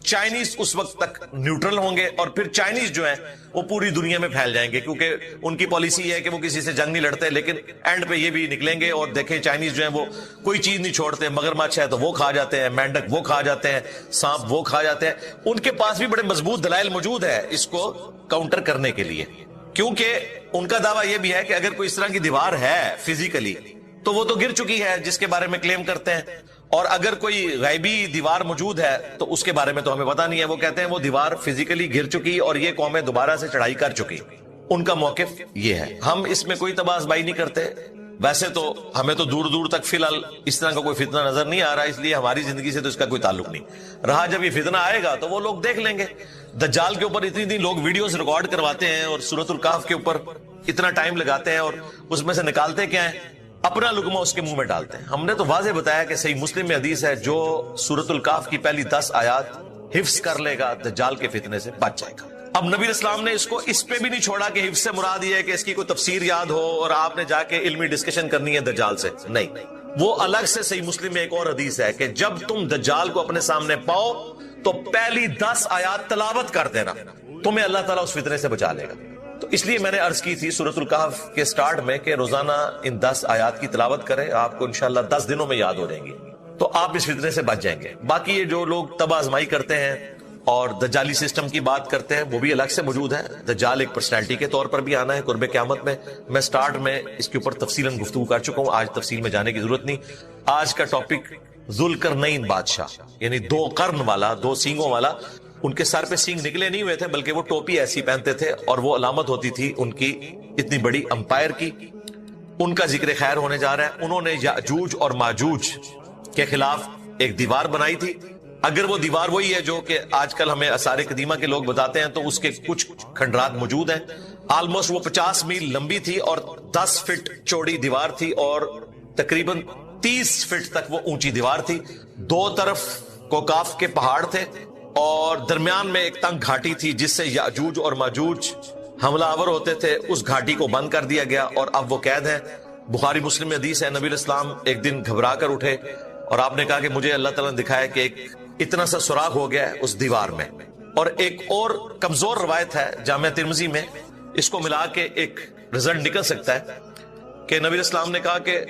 چائنیز اس وقت تک نیوٹرل ہوں گے، اور پھر چائنیز جو ہیں وہ پوری دنیا میں پھیل جائیں گے، کیونکہ ان کی پالیسی ہے کہ وہ کسی سے جنگ نہیں لڑتے، لیکن اینڈ پہ یہ بھی نکلیں گے، اور دیکھیں چائنیز جو ہیں وہ کوئی چیز نہیں چھوڑتے، مگرمچھ ہے تو وہ کھا جاتے ہیں، مینڈک وہ کھا جاتے ہیں، سانپ وہ کھا جاتے ہیں، ان کے پاس بھی بڑے مضبوط دلائل موجود ہے اس کو کاؤنٹر کرنے کے لیے، کیونکہ ان کا دعویٰ یہ بھی ہے کہ اگر کوئی اس طرح کی دیوار ہے فزیکلی تو وہ تو گر چکی ہے جس کے بارے میں کلیم کرتے ہیں، اور اگر کوئی غیبی دیوار موجود ہے تو اس کے بارے میں تو ہمیں پتہ نہیں ہے، وہ کہتے ہیں وہ دیوار فزیکلی گر چکی اور یہ قومیں دوبارہ سے چڑھائی کر چکی، ان کا موقف یہ ہے۔ ہم اس میں کوئی تباہ آزمائی نہیں کرتے، ویسے تو ہمیں تو دور دور تک فی الحال اس طرح کا کوئی فتنہ نظر نہیں آ رہا، اس لیے ہماری زندگی سے تو اس کا کوئی تعلق نہیں رہا، جب یہ فتنہ آئے گا تو وہ لوگ دیکھ لیں گے۔ دجال کے اوپر اتنی لوگ ویڈیوز ریکارڈ کرواتے ہیں اور سورۃ الکہف کے اوپر اتنا ٹائم لگاتے ہیں، اور اس میں سے نکالتے کیا ہیں؟ اپنا لقمہ اس کے منہ میں ڈالتے ہیں۔ ہم نے تو واضح بتایا کہ صحیح مسلم میں حدیث ہے جو سورۃ الکہف کی پہلی 10 آیات حفظ کر لے گا دجال کے فتنے سے بچ جائے گا۔ اب نبی اسلام نے اس کو اس پہ بھی نہیں چھوڑا کہ حفظ سے مراد یہ ہے کہ اس کی کوئی تفسیر یاد ہو اور آپ نے جا کے علمی ڈسکشن کرنی ہے دجال سے، نہیں، وہ الگ سے صحیح مسلم میں ایک اور حدیث ہے کہ جب تم دجال کو اپنے سامنے پاؤ تو پہلی 10 آیات تلاوت کر دینا، تمہیں اللہ تعالیٰ اس فتنے سے بچا لے گا۔ تو اس لیے میں نے عرض کی تھی سورۃ الکہف کے سٹارٹ میں کہ روزانہ ان 10 آیات کی تلاوت کریں، آپ کو انشاءاللہ 10 دنوں میں یاد ہو جائیں گی، تو آپ اس فتنے سے بچ جائیں گے۔ باقی یہ جو لوگ تباہ آزمائی کرتے ہیں اور دجالی سسٹم کی بات کرتے ہیں وہ بھی الگ سے موجود ہے۔ دجال ایک پرسنالٹی کے طور پر بھی آنا ہے قرب قیامت میں، میں سٹارٹ میں اس کے اوپر تفصیلاً گفتگو کر چکا ہوں، آج تفصیل میں جانے کی ضرورت نہیں۔ آج کا ٹاپک ذوالقرنین بادشاہ، یعنی 2 قرن والا، 2 سینگوں والا۔ ان کے سر پہ سینگ نکلے نہیں ہوئے تھے بلکہ وہ ٹوپی ایسی پہنتے تھے اور وہ علامت ہوتی تھی ان کی اتنی بڑی امپائر کی۔ ان کا ذکر خیر ہونے جا رہا ہے۔ انہوں نے یاجوج اور ماجوج کے خلاف ایک دیوار بنائی تھی۔ اگر وہ دیوار وہی ہے جو کہ آج کل ہمیں آثار قدیمہ کے لوگ بتاتے ہیں تو اس کے کچھ کھنڈرات موجود ہیں۔ آلموسٹ وہ 50 میل لمبی تھی اور 10 فٹ چوڑی دیوار تھی اور تقریباً 30 فٹ تک وہ اونچی دیوار تھی۔ 2 طرف کوکاف کے پہاڑ تھے اور درمیان میں ایک تنگ گھاٹی تھی جس سے یاجوج اور ماجوج حملہ آور ہوتے تھے۔ اس گھاٹی کو بند کر دیا گیا اور اب وہ قید ہیں۔ بخاری مسلم میں حدیث ہے، نبی علیہ السلام ایک دن گھبرا کر اٹھے اور آپ نے کہا کہ مجھے اللہ تعالیٰ نے دکھایا کہ ایک اتنا سا سوراخ ہو گیا ہے اس دیوار میں۔ اور ایک اور کمزور روایت ہے جامعہ ترمذی میں، اس کو ملا کے ایک رزلٹ نکل سکتا ہے کہ نبی علیہ السلام نے کہا کہ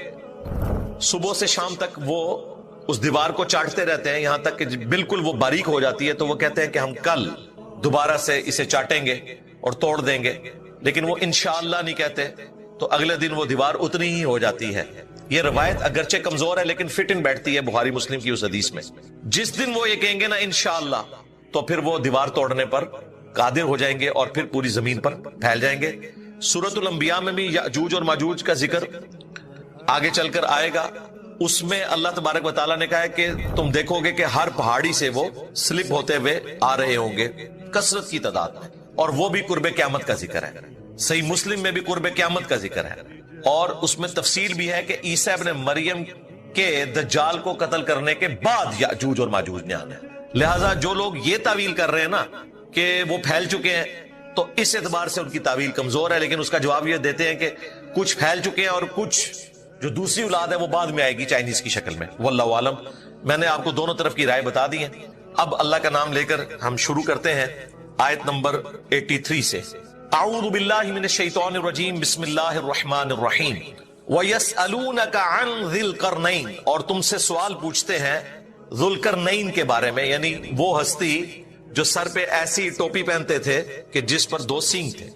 صبح سے شام تک وہ اس دیوار کو چاٹتے رہتے ہیں یہاں تک کہ بالکل وہ باریک ہو جاتی ہے، تو وہ کہتے ہیں کہ ہم کل دوبارہ سے اسے چاٹیں گے اور توڑ دیں گے، لیکن وہ انشاءاللہ نہیں کہتے، تو اگلے دن وہ دیوار اتنی ہی ہو جاتی ہے۔ یہ روایت اگرچہ کمزور ہے لیکن فٹ ان بیٹھتی ہے بخاری مسلم کی اس حدیث میں۔ جس دن وہ یہ کہیں گے نا انشاءاللہ، تو پھر وہ دیوار توڑنے پر قادر ہو جائیں گے اور پھر پوری زمین پر پھیل جائیں گے۔ سورۃ الانبیاء میں بھی یاجوج اور ماجوج کا ذکر آگے چل کر آئے گا۔ اس میں اللہ تبارک و تعالیٰ نے کہا ہے کہ تم دیکھو گے کہ ہر پہاڑی سے وہ سلپ ہوتے ہوئے آ رہے ہوں گے کثرت کی تعداد میں، اور وہ بھی قرب قیامت کا ذکر ہے۔ صحیح مسلم میں بھی قرب قیامت کا ذکر ہے، اور اس میں تفصیل بھی ہے کہ عیسیٰ ابن مریم کہ دجال کو قتل کرنے کے بعد یاجوج اور ماجوج نے آنا ہے. لہذا جو لوگ یہ تعویل کر رہے ہیں نا کہ وہ پھیل چکے ہیں تو اس اعتبار سے ان کی تعویل کمزور ہے، لیکن اس کا جواب یہ دیتے ہیں کہ کچھ پھیل چکے ہیں اور کچھ جو دوسری اولاد ہے وہ بعد میں آئے گی چائنیز کی شکل میں. واللہ عالم. میں نے آپ کو دونوں طرف کی رائے بتا دی ہے. اب اللہ کا نام لے کر ہم شروع کرتے ہیں آیت نمبر 83 سے. اعوذ باللہ من الشیطان الرجیم، بسم اللہ الرحمن الرحیم. وَيَسْأَلُونَكَ عَنْ ذِي الْقَرْنَيْنِ، اور تم سے سوال پوچھتے ہیں ذو القرنین کے بارے میں، یعنی وہ ہستی جو سر پہ ایسی ٹوپی پہنتے تھے کہ جس پر 2 سینگ تھے.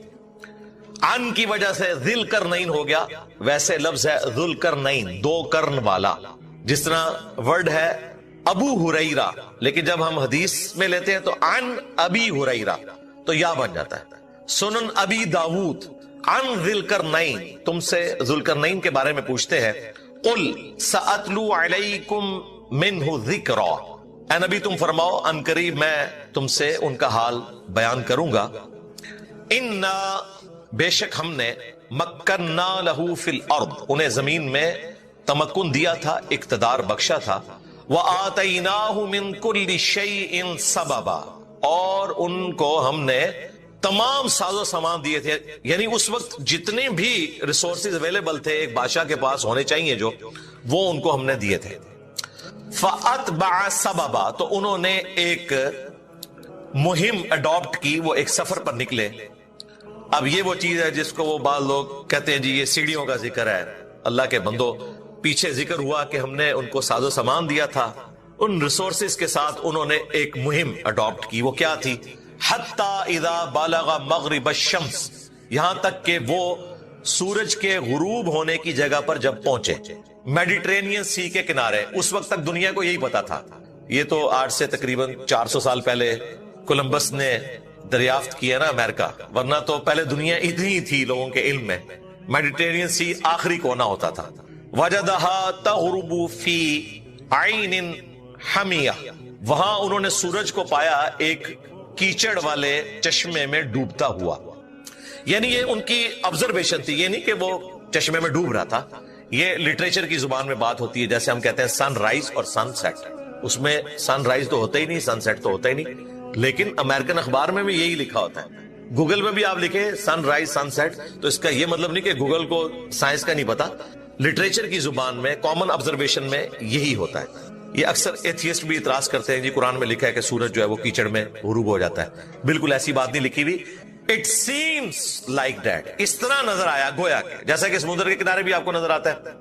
عن کی وجہ سے ذی القرنین ہو گیا، ویسے لفظ ہے ذو القرنین، 2 قرن والا. جس طرح ورڈ ہے ابو ہریرہ، لیکن جب ہم حدیث میں لیتے ہیں تو عن ابی ہریرہ تو یا بن جاتا ہے. سنن ابی داود عن ذی القرنین، تم سے ذو القرنین کے بارے میں پوچھتے ہیں. قل سأتلو علیکم منہ ذکرا، اے نبی تم فرماؤ ان قریب میں تم سے ان کا حال بیان کروں گا. انا، بے شک ہم نے، مکننا لہو فی الارض، انہیں زمین میں تمکن دیا تھا، اقتدار بخشا تھا. وآتیناہ من کل شیء سببا، اور ان کو ہم نے تمام ساز و سامان دیے تھے، یعنی اس وقت جتنے بھی ریسورسز اویلیبل تھے ایک بادشاہ کے پاس ہونے چاہیے جو، وہ ان کو ہم نے دیے تھے. فَأَتْبَعَ سَبَبًا، تو انہوں نے ایک مہم اڈاپٹ کی، وہ ایک سفر پر نکلے. اب یہ وہ چیز ہے جس کو وہ بعض لوگ کہتے ہیں جی یہ سیڑھیوں کا ذکر ہے. اللہ کے بندو، پیچھے ذکر ہوا کہ ہم نے ان کو ساز و سامان دیا تھا، ان ریسورسز کے ساتھ انہوں نے ایک مہم اڈاپٹ کی. وہ کیا تھی؟ حَتَّى اِذَا بَلَغَ مَغْرِبَ الشَّمْسِ، یہاں تک کہ وہ سورج کے غروب ہونے کی جگہ پر جب پہنچے، میڈیٹرینین سی کے کنارے. اس وقت تک دنیا کو یہی پتا تھا. یہ تو آج سے تقریباً 400 سال پہلے کولمبس نے دریافت کیا نا امریکہ، ورنہ تو پہلے دنیا اتنی تھی لوگوں کے علم میں. میڈیٹرینین سی آخری کونا ہوتا تھا. وَجَدَهَا تَغْرُبُ فِي عَيْنٍ حَمِيَةٍ، وہاں انہوں نے سورج کو پایا ایک کیچڑ والے چشمے میں ڈوبتا ہوا. یعنی یہ ان کی آبزرویشن تھی، یہ نہیں کہ وہ چشمے میں ڈوب رہا تھا. یہ لٹریچر کی زبان میں بات ہوتی ہے، جیسے ہم کہتے ہیں سن رائز اور سن سیٹ. اس میں سن رائز تو ہوتا ہی نہیں، سن سیٹ تو ہوتا ہی نہیں، لیکن امریکن اخبار میں بھی یہی لکھا ہوتا ہے. گوگل میں بھی آپ لکھیں سن رائز سن سیٹ تو اس کا یہ مطلب نہیں کہ گوگل کو سائنس کا نہیں پتا. لٹریچر کی زبان میں، کامن آبزرویشن میں یہی ہوتا ہے. یہ اکثر ایتھیسٹ بھی اعتراض کرتے ہیں جی قرآن میں لکھا ہے کہ سورج جو ہے وہ کیچڑ میں غروب ہو جاتا ہے. بالکل ایسی بات نہیں لکھی ہوئی. It seems like that، اس طرح نظر آیا گویا کہ جیسا کہ سمندر کے کنارے بھی آپ کو نظر آتا ہے.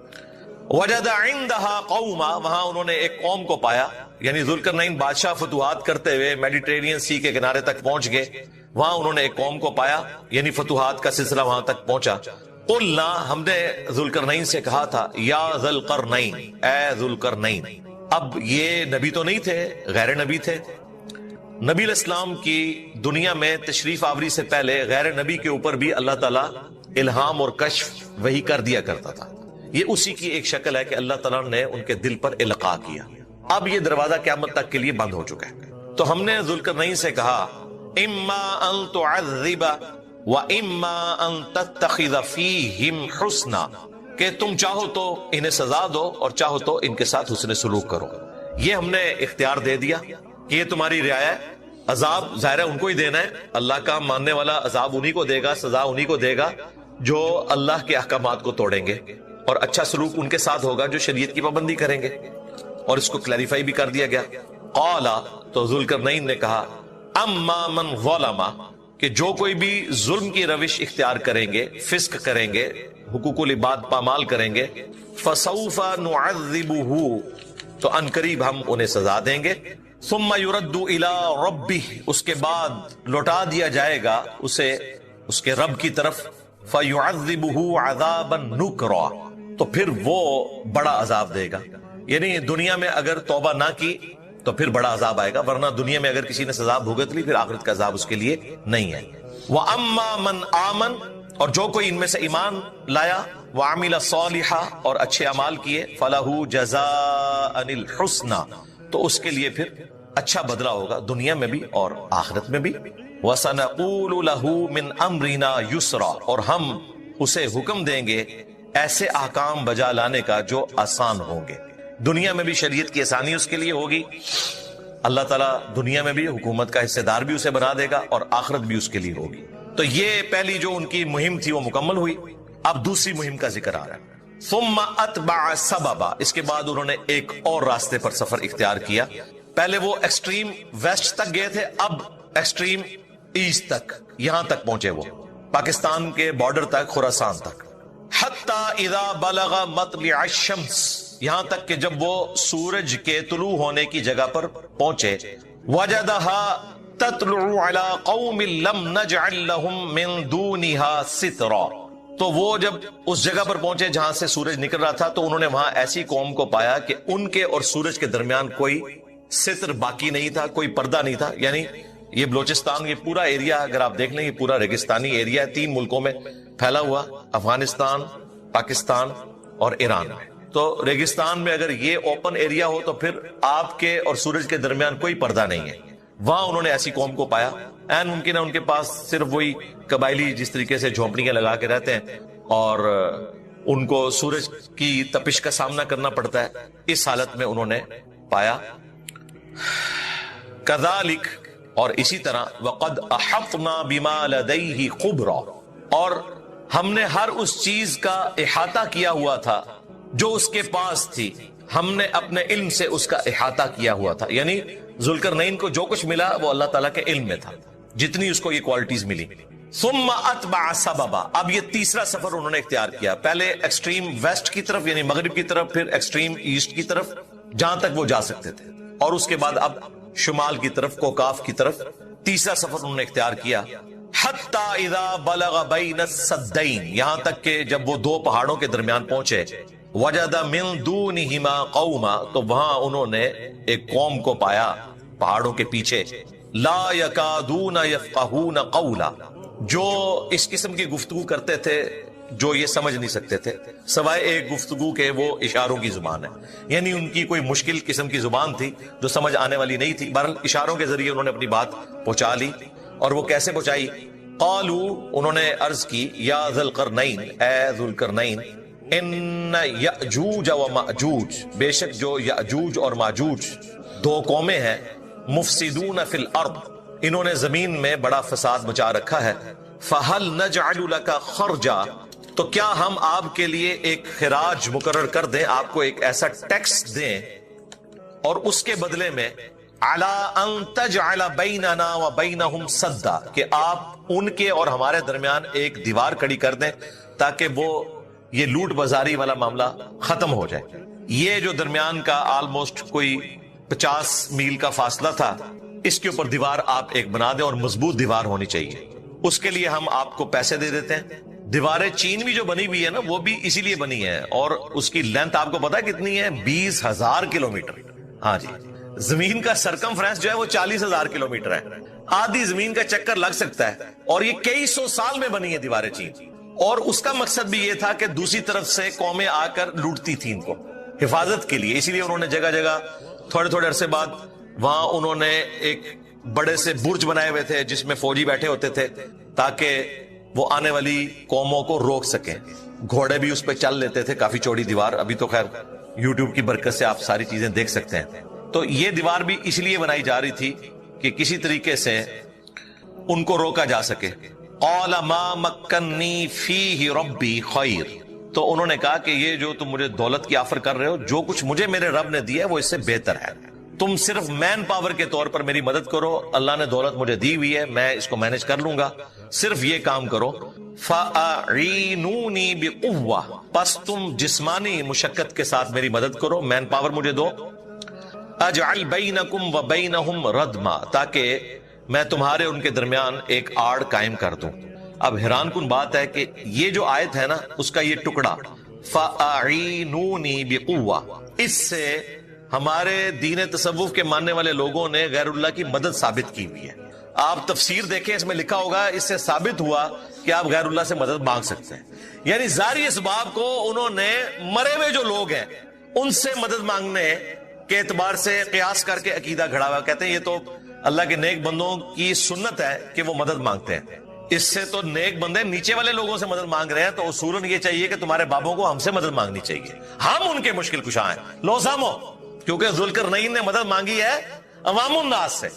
وجد عندها قوما، وہاں انہوں نے ایک قوم کو پایا، یعنی ذوالقرنین بادشاہ فتوحات کرتے ہوئے میڈیٹرینین سی کے کنارے تک پہنچ گئے. وہاں انہوں نے ایک قوم کو پایا، یعنی فتوحات کا سلسلہ وہاں تک پہنچا. قلنا، ہم نے ذوالقرنین سے کہا تھا، یا ذوالقرنین، اے ذوالقرنین. اب یہ نبی تو نہیں تھے، غیر نبی تھے. نبی علیہ السلام کی دنیا میں تشریف آوری سے پہلے غیر نبی کے اوپر بھی اللہ تعالیٰ الہام اور کشف وحی کر دیا کرتا تھا. یہ اسی کی ایک شکل ہے کہ اللہ تعالیٰ نے ان کے دل پر القاء کیا. اب یہ دروازہ قیامت تک کے لیے بند ہو چکا ہے. تو ہم نے ذوالقرنین سے کہا اما ان تعذب و اما ان تتخذ فیہم حسنا، کہ تم چاہو تو انہیں سزا دو اور چاہو تو ان کے ساتھ حسن سلوک کرو. یہ ہم نے اختیار دے دیا کہ یہ تمہاری رعایا ہے. عذاب ظاہر ہے ان کو ہی دینا ہے، اللہ کا ماننے والا عذاب انہی کو دے گا، سزا انہی کو دے گا جو اللہ کے احکامات کو توڑیں گے، اور اچھا سلوک ان کے ساتھ ہوگا جو شریعت کی پابندی کریں گے. اور اس کو کلیریفائی بھی کر دیا گیا. قال، تو ذوالقرنین نے کہا، اما من ظلم، کہ جو کوئی بھی ظلم کی روش اختیار کریں گے، فسق کریں گے، حقوق العباد پامال کریں گے، فسوف نعذبہ، تو ان قریب ہم انہیں سزا دیں گے. ثم يرد الى ربه، اس کے بعد لوٹا دیا جائے گا اسے اس کے رب کی طرف. فيعذبه عذابا نكرا، تو پھر وہ بڑا عذاب دے گا. یعنی دنیا میں اگر توبہ نہ کی تو پھر بڑا عذاب آئے گا، ورنہ دنیا میں اگر کسی نے سزا بھگت لی پھر آخرت کا عذاب اس کے لیے نہیں ہے. واما من آمن، اور جو کوئی ان میں سے ایمان لایا، وعمل صالحا، اور اچھے اعمال کیے، فلہ جزاء الحسنى، تو اس کے لیے پھر اچھا بدلہ ہوگا دنیا میں بھی اور آخرت میں بھی. وَسَنَقُولُ لَهُ مِنْ أَمْرِنَا يُسْرًا، اور ہم اسے حکم دیں گے ایسے احکام بجا لانے کا جو آسان ہوں گے. دنیا میں بھی شریعت کی آسانی اس کے لیے ہوگی، اللہ تعالیٰ دنیا میں بھی حکومت کا حصے دار بھی اسے بنا دے گا اور آخرت بھی اس کے لیے ہوگی۔ تو یہ پہلی جو ان کی مہم تھی وہ مکمل ہوئی۔ اب دوسری مہم کا ذکر آ رہا ہے، ثم اتبع سببا، اس کے بعد انہوں نے ایک اور راستے پر سفر اختیار کیا۔ پہلے وہ ایکسٹریم ویسٹ تک گئے تھے، اب ایکسٹریم ایسٹ تک، یہاں تک پہنچے وہ پاکستان کے بارڈر تک، خراسان تک۔ حتی اذا بلغ مطلع الشمس، یہاں تک کہ جب وہ سورج کے طلوع ہونے کی جگہ پر پہنچے، وجدها تطلع على قوم لم نجعل لهم من دونها سترا، تو وہ جب اس جگہ پر پہنچے جہاں سے سورج نکل رہا تھا، تو انہوں نے وہاں ایسی قوم کو پایا کہ ان کے اور سورج کے درمیان کوئی ستر باقی نہیں تھا، کوئی پردہ نہیں تھا۔ یعنی یہ بلوچستان، یہ پورا ایریا اگر آپ دیکھ لیں، یہ پورا ریگستانی ایریا ہے، 3 ملکوں میں پھیلا ہوا، افغانستان، پاکستان اور ایران۔ تو ریگستان میں اگر یہ اوپن ایریا ہو تو پھر آپ کے اور سورج کے درمیان کوئی پردہ نہیں ہے۔ وہاں انہوں نے ایسی قوم کو پایا، این ممکن ہے ان کے پاس صرف وہی قبائلی جس طریقے سے جھونپڑیاں لگا کے رہتے ہیں اور ان کو سورج کی تپش کا سامنا کرنا پڑتا ہے، اس حالت میں انہوں نے پایا۔ کذالک، اور اسی طرح، وقد احطنا بما لدیہ خبرا، اور ہم نے ہر اس چیز کا احاطہ کیا ہوا تھا جو اس کے پاس تھی، ہم نے اپنے علم سے اس کا احاطہ کیا ہوا تھا۔ یعنی ذوالقرنین کو جو کچھ ملا وہ اللہ تعالیٰ کے علم میں تھا، جتنی اس کو یہ کوالٹیز ملی۔ ثم اتبع سببا، اب یہ تیسرا سفر انہوں نے اختیار کیا، پہلے ایکسٹریم ویسٹ کی طرف یعنی مغرب کی طرف، پھر ایکسٹریم ایسٹ کی طرف جہاں تک وہ جا سکتے تھے، اور اس کے بعد اب شمال کی طرف، کوکاف کی طرف تیسرا سفر انہوں نے اختیار کیا۔ حتی اذا بلغ بین السدین، یہاں تک کہ جب وہ 2 پہاڑوں کے درمیان پہنچے، وجد من دونہما قوما، تو وہاں انہوں نے ایک قوم کو پایا پہاڑوں کے پیچھے، لا یکادون یفقہون قولا، جو اس قسم کی گفتگو کرتے تھے جو یہ سمجھ نہیں سکتے تھے، سوائے ایک گفتگو کے وہ اشاروں کی زبان ہے، یعنی ان کی کوئی مشکل قسم کی زبان تھی جو سمجھ آنے والی نہیں تھی، بہرحال اشاروں کے ذریعے انہوں نے اپنی بات پہنچا لی۔ اور وہ کیسے پہنچائی؟ قالو، انہوں نے عرض کی، یا ذی القرنین، اے ذوالقرنین، ان یأجوج و مأجوج، بے شک جو یأجوج اور ماجوج 2 قومیں ہیں، مفسدون فی الارض، انہوں نے زمین میں بڑا فساد مچا رکھا ہے، فہل نجعل لک خرجا، تو کیا ہم آپ کے لیے ایک خراج مقرر کر دیں، آپ کو ایک ایسا ٹیکس دیں، اور اس کے بدلے میں علی ان تجعل بیننا و بینہم سدا، کہ آپ ان کے اور ہمارے درمیان ایک دیوار کھڑی کر دیں تاکہ وہ یہ لوٹ بازاری والا معاملہ ختم ہو جائے۔ یہ جو درمیان کا آلموسٹ کوئی 50 میل کا فاصلہ تھا، اس کے اوپر دیوار آپ ایک بنا دیں، اور مضبوط دیوار ہونی چاہیے، اس کے لیے ہم آپ کو پیسے دے دیتے ہیں۔ دیواریں چین بھی جو بنی ہوئی ہے نا، وہ بھی اسی لیے بنی ہے، اور اس کی لینتھ آپ کو پتا ہے کتنی ہے؟ 20,000 کلومیٹر۔ ہاں جی، زمین کا سرکمفرنس جو ہے وہ 40,000 کلومیٹر ہے، آدھی زمین کا چکر لگ سکتا ہے، اور یہ کئی 100 سال میں بنی ہے دیواریں چین، اور اس کا مقصد بھی یہ تھا کہ دوسری طرف سے قومیں آ کر لوٹتی تھیں ان کو حفاظت کے لیے، اسی لیے انہوں نے جگہ جگہ تھوڑے تھوڑے عرصے بعد وہاں انہوں نے ایک بڑے سے برج بنائے ہوئے تھے جس میں فوجی بیٹھے ہوتے تھے تاکہ وہ آنے والی قوموں کو روک سکیں، گھوڑے بھی اس پہ چل لیتے تھے، کافی چوڑی دیوار، ابھی تو خیر یوٹیوب کی برکت سے آپ ساری چیزیں دیکھ سکتے ہیں۔ تو یہ دیوار بھی اس لیے بنائی جا رہی تھی کہ کسی طریقے سے ان کو روکا جا سکے۔ قال ما مکنی فیہ ربی خیر، تو انہوں نے کہا کہ یہ جو تم مجھے دولت کی آفر کر رہے ہو، جو کچھ مجھے میرے رب نے دیا ہے وہ اس سے بہتر ہے، تم صرف مین پاور کے طور پر میری مدد کرو، اللہ نے دولت مجھے دی ہوئی ہے، میں اس کو مینج کر لوں گا، صرف یہ کام کرو۔ فَأَعِینُونِی بِقُوَّةٍ، پس تم جسمانی مشقت کے ساتھ میری مدد کرو، مین پاور مجھے دو۔ اجعل بینکم وبینہم ردما، تاکہ میں تمہارے ان کے درمیان ایک آڑ قائم کر دوں۔ اب حیران کن بات ہے کہ یہ جو آیت ہے نا، اس کا یہ ٹکڑا فَأَعِینُونِی بِقُوَّةٍ، اس سے ہمارے دین تصوف کے ماننے والے لوگوں نے غیر اللہ کی مدد ثابت کی ہوئی ہے۔ آپ تفسیر دیکھیں، اس میں لکھا ہوگا اس سے ثابت ہوا کہ آپ غیر اللہ سے مدد مانگ سکتے ہیں، یعنی ظاہری اسباب کو انہوں نے مرے ہوئے جو لوگ ہیں ان سے مدد مانگنے کے اعتبار سے قیاس کر کے عقیدہ گھڑا ہوا، کہتے ہیں یہ تو اللہ کے نیک بندوں کی سنت ہے کہ وہ مدد مانگتے ہیں۔ اس سے تو نیک بندے نیچے والے لوگوں سے مدد مانگ رہے ہیں، تو اصولاً یہ چاہیے کہ تمہارے بابوں کو ہم سے مدد مانگنی چاہیے، ہم ان کے مشکل کشا ہیں، لو سامو، کیونکہ ذوالقرنین نے مدد مانگی ہے عوام الناس سے،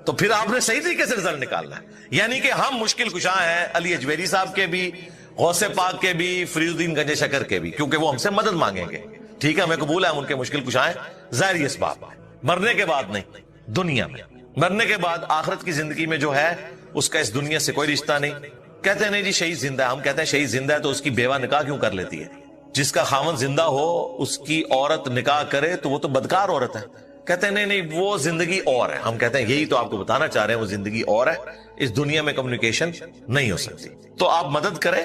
تو پھر آپ نے صحیح طریقے سے رزلٹ نکالنا ہے، یعنی کہ ہم مشکل کشا ہیں علی اجمیری صاحب کے بھی، غوث پاک کے بھی، فرید الدین گنج شکر کے بھی، کیونکہ وہ ہم سے مدد مانگیں گے، ٹھیک ہے، ہمیں قبول ہے ہم ان کے مشکل کشا ہیں، ظاہری اسباب، مرنے کے بعد نہیں، دنیا میں مرنے کے بعد آخرت کی زندگی میں جو ہے اس کا اس دنیا سے کوئی رشتہ نہیں۔ کہتے ہیں نہیں جی شہید زندہ ہے، ہم کہتے ہیں شہید زندہ ہے تو اس کی بیوہ نکاح کیوں کر لیتی ہے؟ جس کا خاوند زندہ ہو اس کی عورت نکاح کرے تو وہ تو بدکار عورت ہے۔ کہتے ہیں نہیں وہ زندگی اور ہے، ہم کہتے ہیں یہی تو آپ کو بتانا چاہ رہے ہیں، وہ زندگی اور ہے، اس دنیا میں کمیونیکیشن نہیں ہو سکتی۔ تو آپ مدد کریں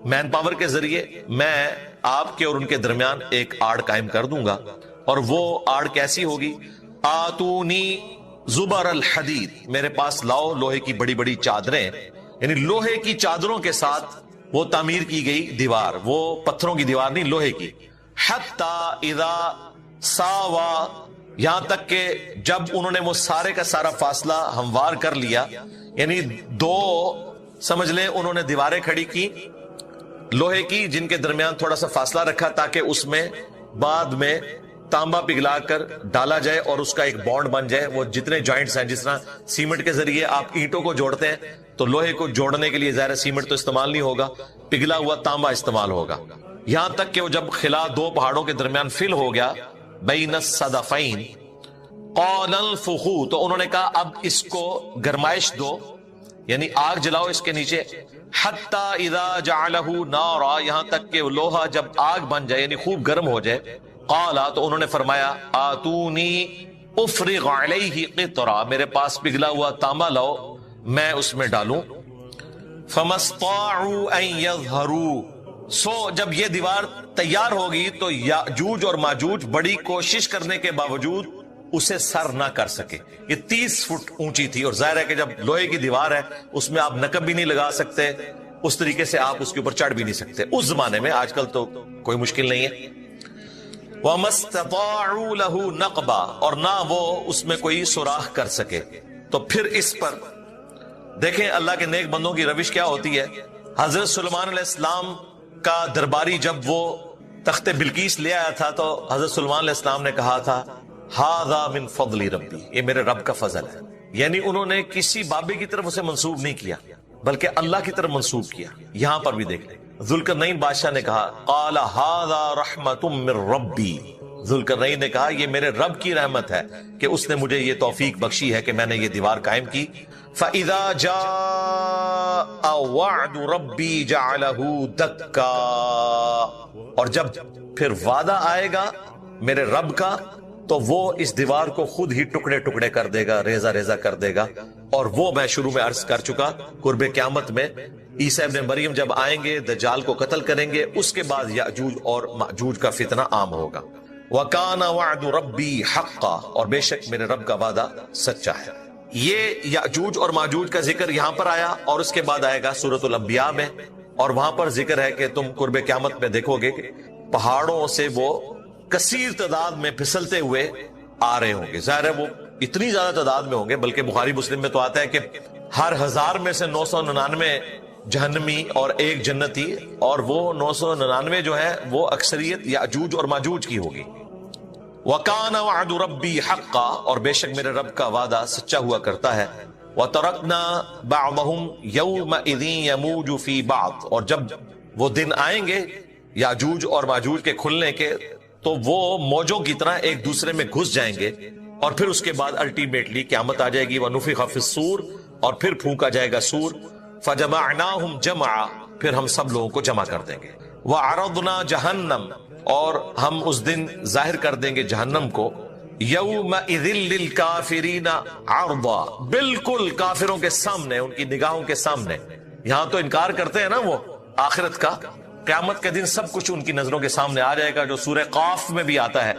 مین پاور کے ذریعے، میں آپ کے اور ان کے درمیان ایک آڑ قائم کر دوں گا، اور وہ آڑ کیسی ہوگی؟ آتونی زبر الحدید، میرے پاس لاؤ لوہے کی بڑی بڑی چادریں، یعنی لوہے کی چادروں کے ساتھ وہ تعمیر کی گئی دیوار، وہ پتھروں کی دیوار نہیں، لوہے کی، حتی اذا ساوا، یہاں تک کہ جب انہوں نے وہ سارے کا سارا فاصلہ ہموار کر لیا، یعنی دو سمجھ لیں انہوں نے دیواریں کھڑی کی لوہے کی جن کے درمیان تھوڑا سا فاصلہ رکھا تاکہ اس میں بعد میں تانبا پگھلا کر ڈالا جائے اور اس کا ایک بانڈ بن جائے، وہ جتنے جوائنٹس ہیں، جس طرح سیمنٹ کے ذریعے آپ اینٹوں کو جوڑتے ہیں تو لوہے کو جوڑنے کے لیے ظاہر سیمنٹ تو استعمال نہیں ہوگا، پگھلا ہوا تانبا استعمال ہوگا، یہاں تک کہ وہ جب خلا دو پہاڑوں کے درمیان فل ہو گیا، بین الصدفین قال انفخوا، تو انہوں نے کہا اب اس کو گرمائش دو، یعنی آگ جلاؤ اس کے نیچے، حتی اذا جعلہ نارا، یہاں تک کہ لوہا جب آگ بن جائے یعنی خوب گرم ہو جائے، قالا، تو انہوں نے فرمایا آتونی افرغ علیہ قطرا، میرے پاس پگھلا ہوا تانبا لاؤ میں اس میں ڈالوں، فمستطاعوا ان یظہروا، سو جب یہ دیوار تیار ہوگی تو یاجوج اور ماجوج بڑی کوشش کرنے کے باوجود اسے سر نہ کر سکے، یہ 30 فٹ اونچی تھی، اور ظاہر ہے کہ جب لوہے کی دیوار ہے اس میں آپ نقب بھی نہیں لگا سکتے، اس طریقے سے آپ اس کے اوپر چڑھ بھی نہیں سکتے اس زمانے میں، آج کل تو کوئی مشکل نہیں ہے، وَمَا اسْتَطَاعُوا لَهُ نَقْبًا، اور نہ وہ اس میں کوئی سوراخ کر سکے۔ تو پھر اس پر دیکھیں اللہ کے نیک بندوں کی روش کیا ہوتی ہے۔ حضرت سلیمان علیہ السلام کا درباری جب وہ تخت بلقیس لے آیا تھا تو حضرت سلیمان علیہ السلام نے کہا تھا ہذا من فضل ربی، یہ میرے رب کا فضل ہے، یعنی انہوں نے کسی بابے کی طرف اسے منسوب نہیں کیا بلکہ اللہ کی طرف منسوب کیا۔ یہاں پر بھی دیکھ لیں ذوالقرنین بادشاہ نے کہا قال ھذا رحمت من ربی، ذوالقرنین نے کہا یہ میرے رب کی رحمت ہے کہ اس نے مجھے یہ توفیق بخشی ہے کہ میں نے یہ دیوار قائم کی۔ فَإِذَا جَاءَ وَعْدُ رَبِّي جَعَلَهُ دَكَّا، اور جب پھر وعدہ آئے گا میرے رب کا تو وہ اس دیوار کو خود ہی ٹکڑے ٹکڑے کر دے گا، ریزہ ریزہ کر دے گا، اور وہ میں شروع میں عرض کر چکا قرب قیامت میں عیسیٰ ابن مریم جب آئیں گے دجال کو قتل کریں گے، اس کے بعد یاجوج اور ماجوج کا فتنہ عام ہوگا۔ وَكَانَ وَعْدُ رَبِّي حَقًّا، اور بے شک میرے رب کا وعدہ سچا ہے۔ یہ یاجوج اور ماجوج کا ذکر یہاں پر آیا، اور اس کے بعد آئے گا سورۃ الانبیاء میں، اور وہاں پر ذکر ہے کہ تم قرب قیامت میں دیکھو گے کہ پہاڑوں سے وہ کثیر تعداد میں پھسلتے ہوئے آ رہے ہوں گے، ظاہر ہے وہ اتنی زیادہ تعداد میں ہوں گے، بلکہ بخاری مسلم میں تو آتا ہے کہ ہر 1000 میں سے 999 جہنمی اور ایک جنتی، اور وہ 999 جو ہے وہ اکثریت یاجوج اور ماجوج کی ہوگی۔ وَكَانَ وَعْدُ رَبِّي حَقًّا، اور بے شک میرے رب کا وعدہ سچا ہوا کرتا ہے۔ وَتَرَكْنَا بَعْضَهُمْ يَوْمَئِذٍ يَمُوجُ فِي بَعْضٍ، اور جب وہ دن آئیں گے یاجوج اور ماجوج کے کھلنے کے تو وہ موجوں کی طرح ایک دوسرے میں گھس جائیں گے، اور پھر اس کے بعد الٹیمیٹلی قیامت آ جائے گی، وَنُفِخَ فِي الصُّورِ، اور پھر پھونکا جائے گا سور، فَجَمَعْنَاهُمْ جَمْعًا، پھر ہم سب لوگوں کو جمع کر دیں گے، وَعَرَضْنَا جَهَنَّمَ، اور ہم اس دن ظاہر کر دیں گے جہنم کو، یومئذ للکافرین عرضا، بالکل کافروں کے سامنے، ان کی نگاہوں کے سامنے۔ یہاں تو انکار کرتے ہیں نا وہ آخرت کا، قیامت کے دن سب کچھ ان کی نظروں کے سامنے آ جائے گا، جو سورہ قاف میں بھی آتا ہے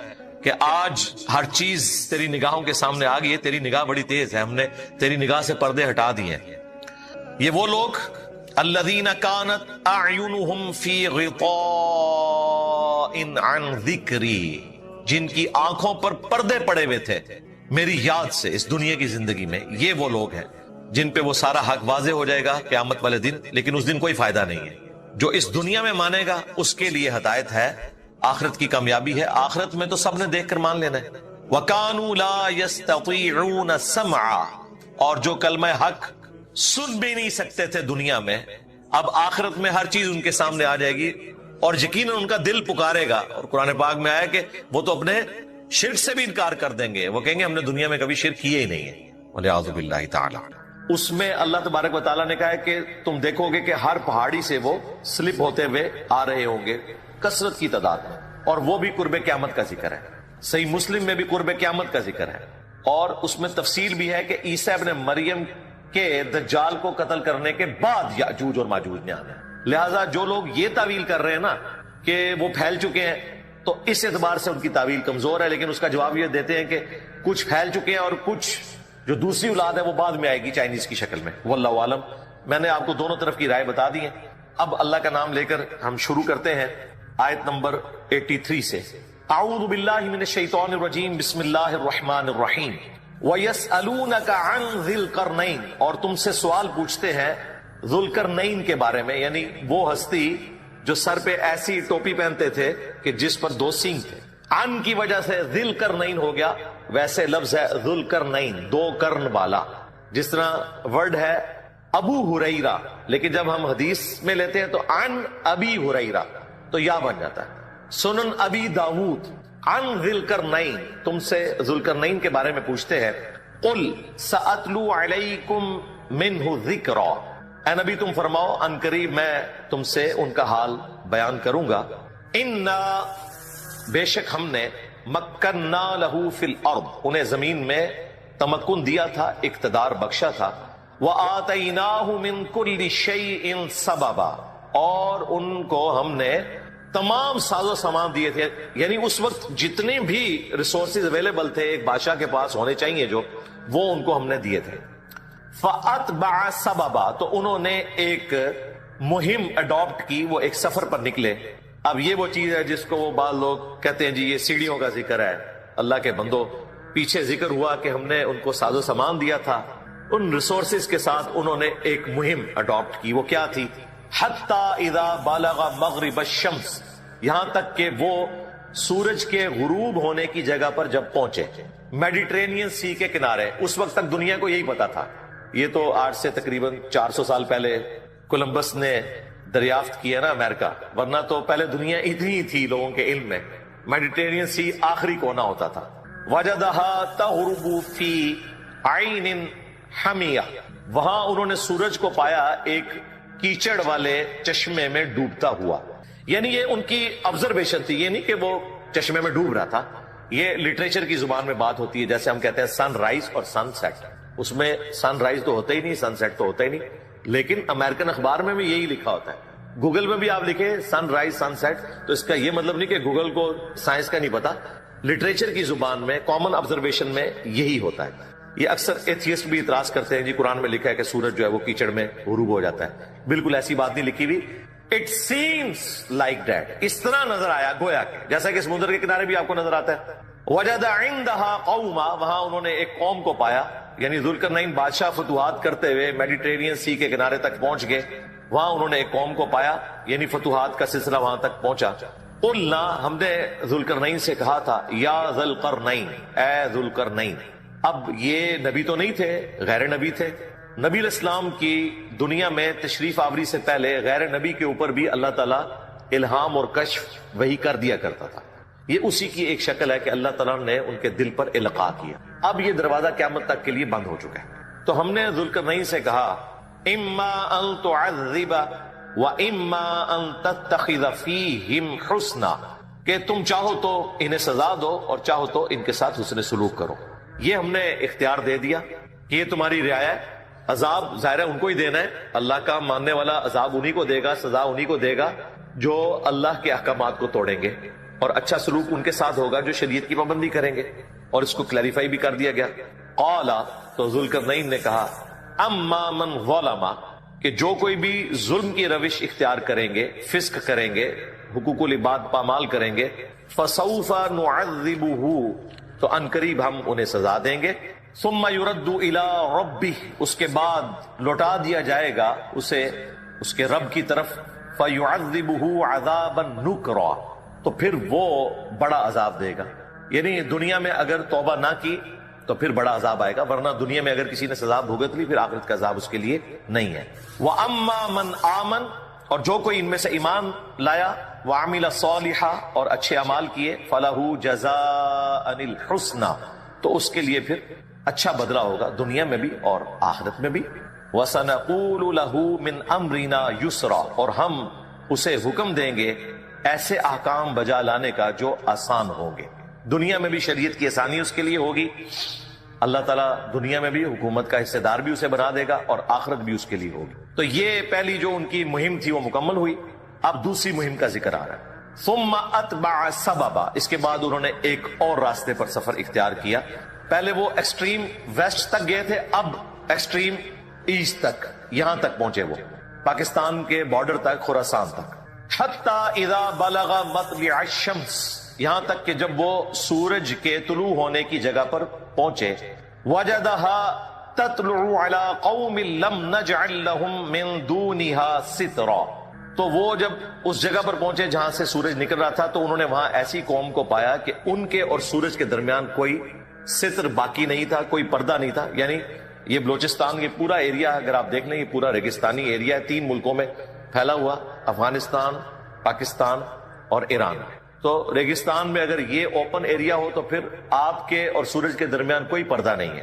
کہ آج ہر چیز تیری نگاہوں کے سامنے آ گئی ہے، تیری نگاہ بڑی تیز ہے، ہم نے تیری نگاہ سے پردے ہٹا دیے ہیں۔ یہ وہ لوگ الذین کانت اعینہم فی غطاء عن ذکری، جن کی آنکھوں پر پردے پڑے ہوئے تھے میری یاد سے اس دنیا کی زندگی میں، یہ وہ لوگ ہیں۔ جن پہ وہ سارا حق واضح ہو جائے گا قیامت والے دن، لیکن اس دن کوئی فائدہ نہیں ہے. جو اس دنیا میں مانے گا اس کے لیے ہدایت ہے، آخرت کی کامیابی ہے. آخرت میں تو سب نے دیکھ کر مان لینا ہے. وَكَانُوا لَا يَسْتَطِيعُونَ السَّمْعَ، اور جو کلمہ حق سن بھی نہیں سکتے تھے دنیا میں، اب آخرت میں ہر چیز ان کے سامنے آ جائے گی اور یقیناً ان کا دل پکارے گا. اور قرآن پاک میں آیا کہ وہ تو اپنے شرک سے بھی انکار کر دیں گے، وہ کہیں گے ہم نے دنیا میں کبھی شرک کیے ہی نہیں ہے. وَلِعَوْذُ بِاللَّهِ تَعَالَى. اس میں اللہ تبارک و تعالیٰ نے کہا ہے کہ تم دیکھو گے کہ ہر پہاڑی سے وہ سلپ ہوتے ہوئے آ رہے ہوں گے کثرت کی تعداد میں، اور وہ بھی قرب قیامت کا ذکر ہے. صحیح مسلم میں بھی قرب قیامت کا ذکر ہے، اور اس میں تفصیل بھی ہے کہ عیسیٰ ابن مریم کے دجال کو قتل کرنے کے بعد یاجوج اور ماجوج نے آنا ہے. لہٰذا جو لوگ یہ تعویل کر رہے ہیں نا کہ وہ پھیل چکے ہیں، تو اس اعتبار سے ان کی تعویل کمزور ہے. لیکن اس کا جواب یہ دیتے ہیں کہ کچھ پھیل چکے ہیں اور کچھ جو دوسری اولاد ہے وہ بعد میں آئے گی چائنیز کی شکل میں. واللہ عالم. میں نے آپ کو دونوں طرف کی رائے بتا دی ہے. اب اللہ کا نام لے کر ہم شروع کرتے ہیں آیت نمبر 83 سے. اعوذ باللہ من الشیطان الرجیم، بسم اللہ الرحمن الرحیم. وَيَسْأَلُونَكَ عَنْ ذِي الْقَرْنَيْنِ، اور تم سے سوال پوچھتے ہیں ذو القرنین کے بارے میں، یعنی وہ ہستی جو سر پہ ایسی ٹوپی پہنتے تھے کہ جس پر 2 سینگ تھے. عن کی وجہ سے ذی القرنین ہو گیا، ویسے لفظ ہے ذو القرنین، 2 قرن والا. جس طرح ورڈ ہے ابو ہریرہ، لیکن جب ہم حدیث میں لیتے ہیں تو عن ابی ہریرہ تو یا بن جاتا ہے. سنن ابی داود عن ذی القرنین، تم سے ذو القرنین کے بارے میں پوچھتے ہیں. قل سأتلو علیکم منہ ذکرا، اے نبی تم فرماؤ ان قریب میں تم سے ان کا حال بیان کروں گا. انا، بے شک ہم نے، مکننا لہو فی الارض، انہیں زمین میں تمکن دیا تھا، اقتدار بخشا تھا. وآتیناہ من کل شیء سببا، اور ان کو ہم نے تمام ساز و سامان دیے تھے. یعنی اس وقت جتنے بھی ریسورسز اویلیبل تھے ایک بادشاہ کے پاس ہونے چاہیے جو، وہ ان کو ہم نے دیے تھے. فَأَتْبَعَ سَبَبًا، تو انہوں نے ایک مہم اڈاپٹ کی، وہ ایک سفر پر نکلے. اب یہ وہ چیز ہے جس کو وہ بعض لوگ کہتے ہیں جی یہ سیڑھیوں کا ذکر ہے. اللہ کے بندو، پیچھے ذکر ہوا کہ ہم نے ان کو ساز و سامان دیا تھا، ان ریسورسز کے ساتھ انہوں نے ایک مہم اڈاپٹ کی. وہ کیا تھی؟ حتی اذا بالغ مغرب الشمس، یہاں تک کہ وہ سورج کے غروب ہونے کی جگہ پر جب پہنچے، میڈیٹرینین سی کے کنارے. اس وقت تک دنیا کو یہی پتا تھا. یہ تو آج سے تقریباً 400 سال پہلے کولمبس نے دریافت کیا نا امریکہ، ورنہ تو پہلے دنیا اتنی ہی تھی لوگوں کے علم میں. میڈیٹرینین سی آخری کونا ہوتا تھا. وجدها تغرب فی عین حمیہ، وہاں انہوں نے سورج کو پایا ایک کیچڑ والے چشمے میں ڈوبتا ہوا. یعنی یہ ان کی آبزرویشن تھی، یہ نہیں کہ وہ چشمے میں ڈوب رہا تھا. یہ لٹریچر کی زبان میں بات ہوتی ہے، جیسے ہم کہتے ہیں سن رائز اور سن سیٹ. اس میں سن رائز تو ہوتا ہی نہیں، سن سیٹ تو ہوتا ہی نہیں، لیکن امریکن اخبار میں بھی یہی لکھا ہوتا ہے. گوگل میں بھی آپ لکھیں سن رائز سن سیٹ تو اس کا یہ مطلب نہیں کہ گوگل کو سائنس کا نہیں پتا. لٹریچر کی زبان میں، کامن آبزرویشن میں یہی ہوتا ہے. یہ اکثر ایتھیسٹ بھی اعتراض کرتے ہیں جی قرآن میں لکھا ہے کہ سورج جو ہے وہ کیچڑ میں غروب ہو جاتا ہے. بالکل ایسی بات نہیں لکھی ہوئی. اٹ سیمس لائک دیٹ، اس طرح نظر آیا گویا کہ جیسا کہ سمندر کے کنارے بھی آپ کو نظر آتا ہے. وجد عندها قوما، وہاں انہوں نے ایک قوم کو پایا. یعنی ذوالقرنین بادشاہ فتوحات کرتے ہوئے میڈیٹرینین سی کے کنارے تک پہنچ گئے، وہاں انہوں نے ایک قوم کو پایا، یعنی فتوحات کا سلسلہ وہاں تک پہنچا. قلنا، ہم نے ذوالقرنین سے کہا تھا، یا ذوالقرنین، اے ذوالقرنین. اب یہ نبی تو نہیں تھے، غیر نبی تھے. نبی علیہ السلام کی دنیا میں تشریف آوری سے پہلے غیر نبی کے اوپر بھی اللہ تعالیٰ الہام اور کشف وہی کر دیا کرتا تھا. یہ اسی کی ایک شکل ہے کہ اللہ تعالیٰ نے ان کے دل پر القاء کیا. اب یہ دروازہ قیامت تک کے لیے بند ہو چکا ہے. تو ہم نے ذوالقرنین سے کہا اما ان تعذب و اما ان تتخذ فیہم حسنا، کہ تم چاہو تو انہیں سزا دو اور چاہو تو ان کے ساتھ حسن سلوک کرو. یہ ہم نے اختیار دے دیا کہ یہ تمہاری رعایا ہے. عذاب ظاہر ہے ان کو ہی دینا ہے، اللہ کا ماننے والا عذاب انہی کو دے گا، سزا انہی کو دے گا جو اللہ کے احکامات کو توڑیں گے، اور اچھا سلوک ان کے ساتھ ہوگا جو شریعت کی پابندی کریں گے. اور اس کو کلیریفائی بھی کر دیا گیا. قال، تو ذوالقرنین نے کہا، اما من ظلم، کہ جو کوئی بھی ظلم کی روش اختیار کریں گے، فسق کریں گے، حقوق العباد پامال کریں گے، فسوف نعذبہ، تو ان قریب ہم انہیں سزا دیں گے. ثم يرد الى ربه، اس کے بعد لوٹا دیا جائے گا اسے اس کے رب کی طرف، فيعذبه عذابا نكرا، تو پھر وہ بڑا عذاب دے گا. یعنی دنیا میں اگر توبہ نہ کی تو پھر بڑا عذاب آئے گا، ورنہ دنیا میں اگر کسی نے سزا بھگت لی پھر آخرت کا عذاب اس کے لیے نہیں ہے. وَأَمَّا مَنْ آمَنَ، اور جو کوئی ان میں سے ایمان لایا، وَعَمِلَ صَالِحًا، اور اچھے اعمال کیے، فَلَهُ جَزَاءً الْحُسْنَى، تو اس کے لیے پھر اچھا بدلہ ہوگا دنیا میں بھی اور آخرت میں بھی. وَسَنَقُولُ لَهُ مِنْ أَمْرِنَا يُسْرًا، اور ہم اسے حکم دیں گے ایسے احکام بجا لانے کا جو آسان ہوں گے. دنیا میں بھی شریعت کی آسانی اس کے لیے ہوگی، اللہ تعالیٰ دنیا میں بھی حکومت کا حصے دار بھی اسے بنا دے گا، اور آخرت بھی اس کے لیے ہوگی. تو یہ پہلی جو ان کی مہم تھی وہ مکمل ہوئی. اب دوسری مہم کا ذکر آ رہا ہے. ثم اتبع سببا، اس کے بعد انہوں نے ایک اور راستے پر سفر اختیار کیا. پہلے وہ ایکسٹریم ویسٹ تک گئے تھے، اب ایکسٹریم ایسٹ تک، یہاں تک پہنچے وہ پاکستان کے بارڈر تک، خراسان تک. حتی اذا بلغ مطلع الشمس، یہاں تک کہ جب وہ سورج کے طلوع ہونے کی جگہ پر پہنچے، وجدها تطلع على قوم لم نجعل لهم من دونها سترا، تو وہ جب اس جگہ پر پہنچے جہاں سے سورج نکل رہا تھا تو انہوں نے وہاں ایسی قوم کو پایا کہ ان کے اور سورج کے درمیان کوئی ستر باقی نہیں تھا، کوئی پردہ نہیں تھا. یعنی یہ بلوچستان کے پورا ایریا اگر آپ دیکھ لیں، یہ پورا ریگستانی ایریا ہے، 3 ملکوں میں پھیلا ہوا، افغانستان، پاکستان اور ایران. تو ریگستان میں اگر یہ اوپن ایریا ہو تو پھر آپ کے اور سورج کے درمیان کوئی پردہ نہیں ہے.